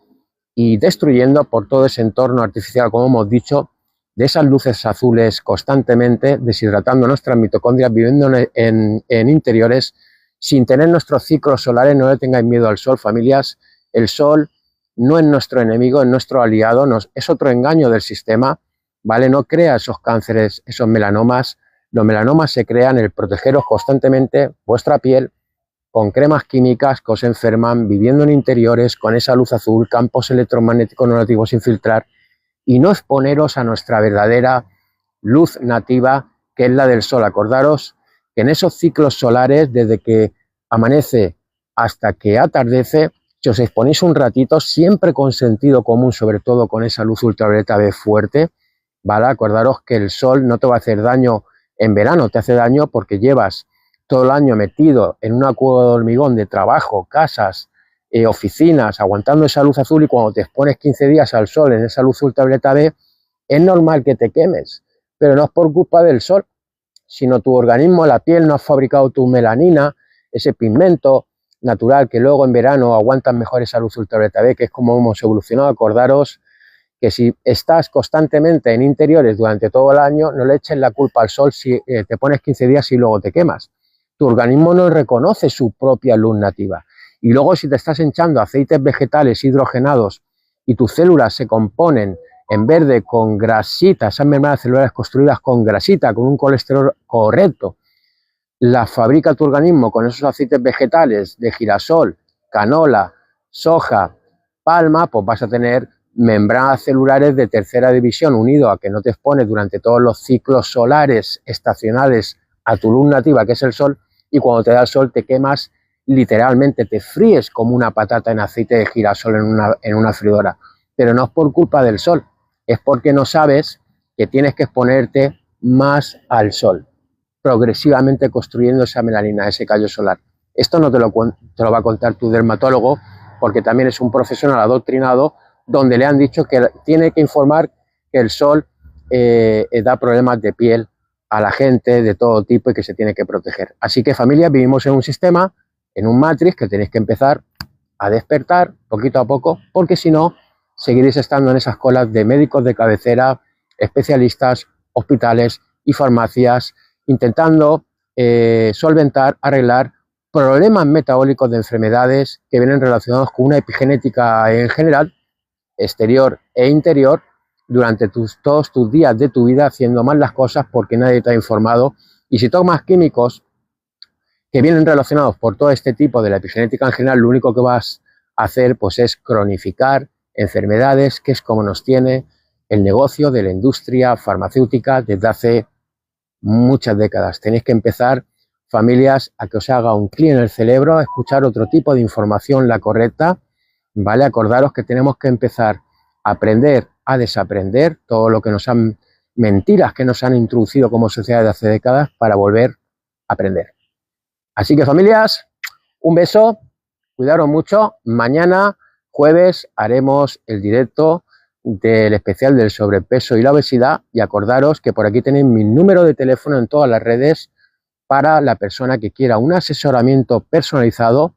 A: y destruyendo por todo ese entorno artificial, como hemos dicho, de esas luces azules constantemente, deshidratando nuestras mitocondrias, viviendo en interiores, sin tener nuestros ciclos solares. No le tengáis miedo al sol, familias. El sol no es nuestro enemigo, es nuestro aliado, es otro engaño del sistema, ¿vale? No crea esos cánceres, esos melanomas. Los melanomas se crean el protegeros constantemente vuestra piel con cremas químicas que os enferman, viviendo en interiores, con esa luz azul, campos electromagnéticos no nativos sin filtrar, y no exponeros a nuestra verdadera luz nativa, que es la del sol. Acordaros que en esos ciclos solares, desde que amanece hasta que atardece, si os exponéis un ratito, siempre con sentido común, sobre todo con esa luz ultravioleta B fuerte, ¿vale? Acordaros que el sol no te va a hacer daño en verano, te hace daño porque llevas todo el año metido en una cueva de hormigón de trabajo, casas, oficinas, aguantando esa luz azul, y cuando te expones 15 días al sol en esa luz ultravioleta B, es normal que te quemes, pero no es por culpa del sol, sino tu organismo, la piel, no ha fabricado tu melanina, ese pigmento natural que luego en verano aguantan mejor esa luz ultravioleta B, que es como hemos evolucionado. Acordaros que si estás constantemente en interiores durante todo el año, no le eches la culpa al sol si te pones 15 días y luego te quemas. Tu organismo no reconoce su propia luz nativa. Y luego, si te estás hinchando aceites vegetales hidrogenados y tus células se componen en verde con grasita, esas membranas celulares construidas con grasita, con un colesterol correcto, la fabrica tu organismo con esos aceites vegetales de girasol, canola, soja, palma, pues vas a tener membranas celulares de tercera división, unido a que no te expones durante todos los ciclos solares estacionales a tu luz nativa, que es el sol, y cuando te da el sol te quemas literalmente, te fríes como una patata en aceite de girasol en una freidora. Pero no es por culpa del sol, es porque no sabes que tienes que exponerte más al sol, progresivamente construyendo esa melanina, ese callo solar. Esto no te lo va a contar tu dermatólogo, porque también es un profesional adoctrinado, donde le han dicho que tiene que informar que el sol da problemas de piel a la gente de todo tipo y que se tiene que proteger. Así que, familia, vivimos en un sistema, en un matrix, que tenéis que empezar a despertar poquito a poco, porque si no, seguiréis estando en esas colas de médicos de cabecera, especialistas, hospitales y farmacias, intentando solventar, arreglar problemas metabólicos de enfermedades que vienen relacionados con una epigenética en general, exterior e interior, durante todos tus días de tu vida, haciendo mal las cosas porque nadie te ha informado. Y si tomas químicos que vienen relacionados por todo este tipo de la epigenética en general, lo único que vas a hacer pues es cronificar enfermedades, que es como nos tiene el negocio de la industria farmacéutica desde hace muchas décadas. Tenéis que empezar, familias, a que os haga un clic en el cerebro, a escuchar otro tipo de información, la correcta, ¿vale? Acordaros que tenemos que empezar a aprender a desaprender todo lo que nos han, mentiras que nos han introducido como sociedad de hace décadas, para volver a aprender. Así que, familias, un beso, cuidaros mucho. Mañana, jueves, haremos el directo del especial del sobrepeso y la obesidad, y acordaros que por aquí tenéis mi número de teléfono en todas las redes para la persona que quiera un asesoramiento personalizado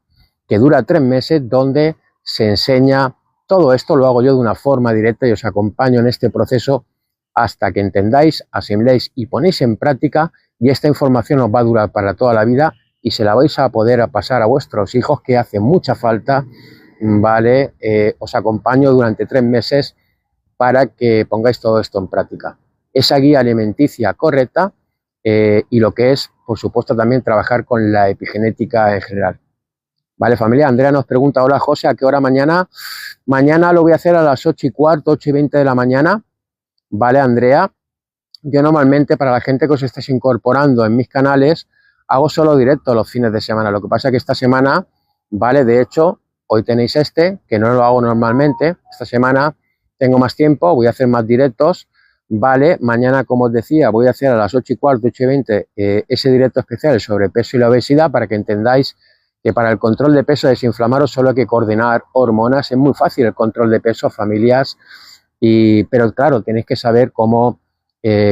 A: que dura 3 meses, donde se enseña todo esto. Lo hago yo de una forma directa y os acompaño en este proceso hasta que entendáis, asimiléis y ponéis en práctica, y esta información os va a durar para toda la vida y se la vais a poder pasar a vuestros hijos, que hace mucha falta ¿vale? Os acompaño durante 3 meses para que pongáis todo esto en práctica. Esa guía alimenticia correcta y lo que es, por supuesto, también trabajar con la epigenética en general. Vale, familia. Andrea nos pregunta, hola José, ¿a qué hora mañana? Mañana lo voy a hacer a las 8:15, 8:20 de la mañana. Vale, Andrea. Yo normalmente, para la gente que os estáis incorporando en mis canales, hago solo directo los fines de semana. Lo que pasa es que esta semana, vale, de hecho, hoy tenéis que no lo hago normalmente. Esta semana tengo más tiempo, voy a hacer más directos. Vale, mañana, como os decía, voy a hacer a las 8:15, 8:20 ese directo especial sobre peso y la obesidad para que entendáis que para el control de peso desinflamaros solo hay que coordinar hormonas. Es muy fácil el control de peso, familias, pero claro, tenéis que saber cómo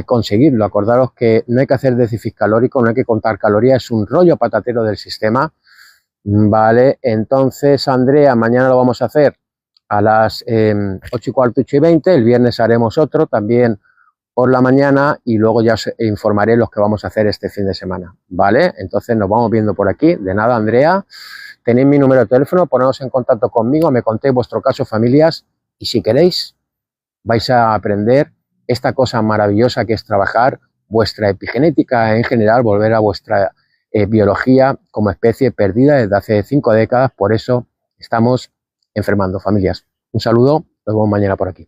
A: conseguirlo. Acordaros que no hay que hacer déficit calórico, no hay que contar calorías, es un rollo patatero del sistema. Vale, entonces Andrea, mañana lo vamos a hacer a las 8:15, 8:20, el viernes haremos otro también por la mañana y luego ya os informaré los que vamos a hacer este fin de semana, ¿vale? Entonces nos vamos viendo por aquí. De nada, Andrea, tenéis mi número de teléfono, poneros en contacto conmigo, me contéis vuestro caso, familias, y si queréis vais a aprender esta cosa maravillosa que es trabajar vuestra epigenética en general, volver a vuestra biología como especie perdida desde hace 5 décadas, por eso estamos enfermando, familias. Un saludo, nos vemos mañana por aquí.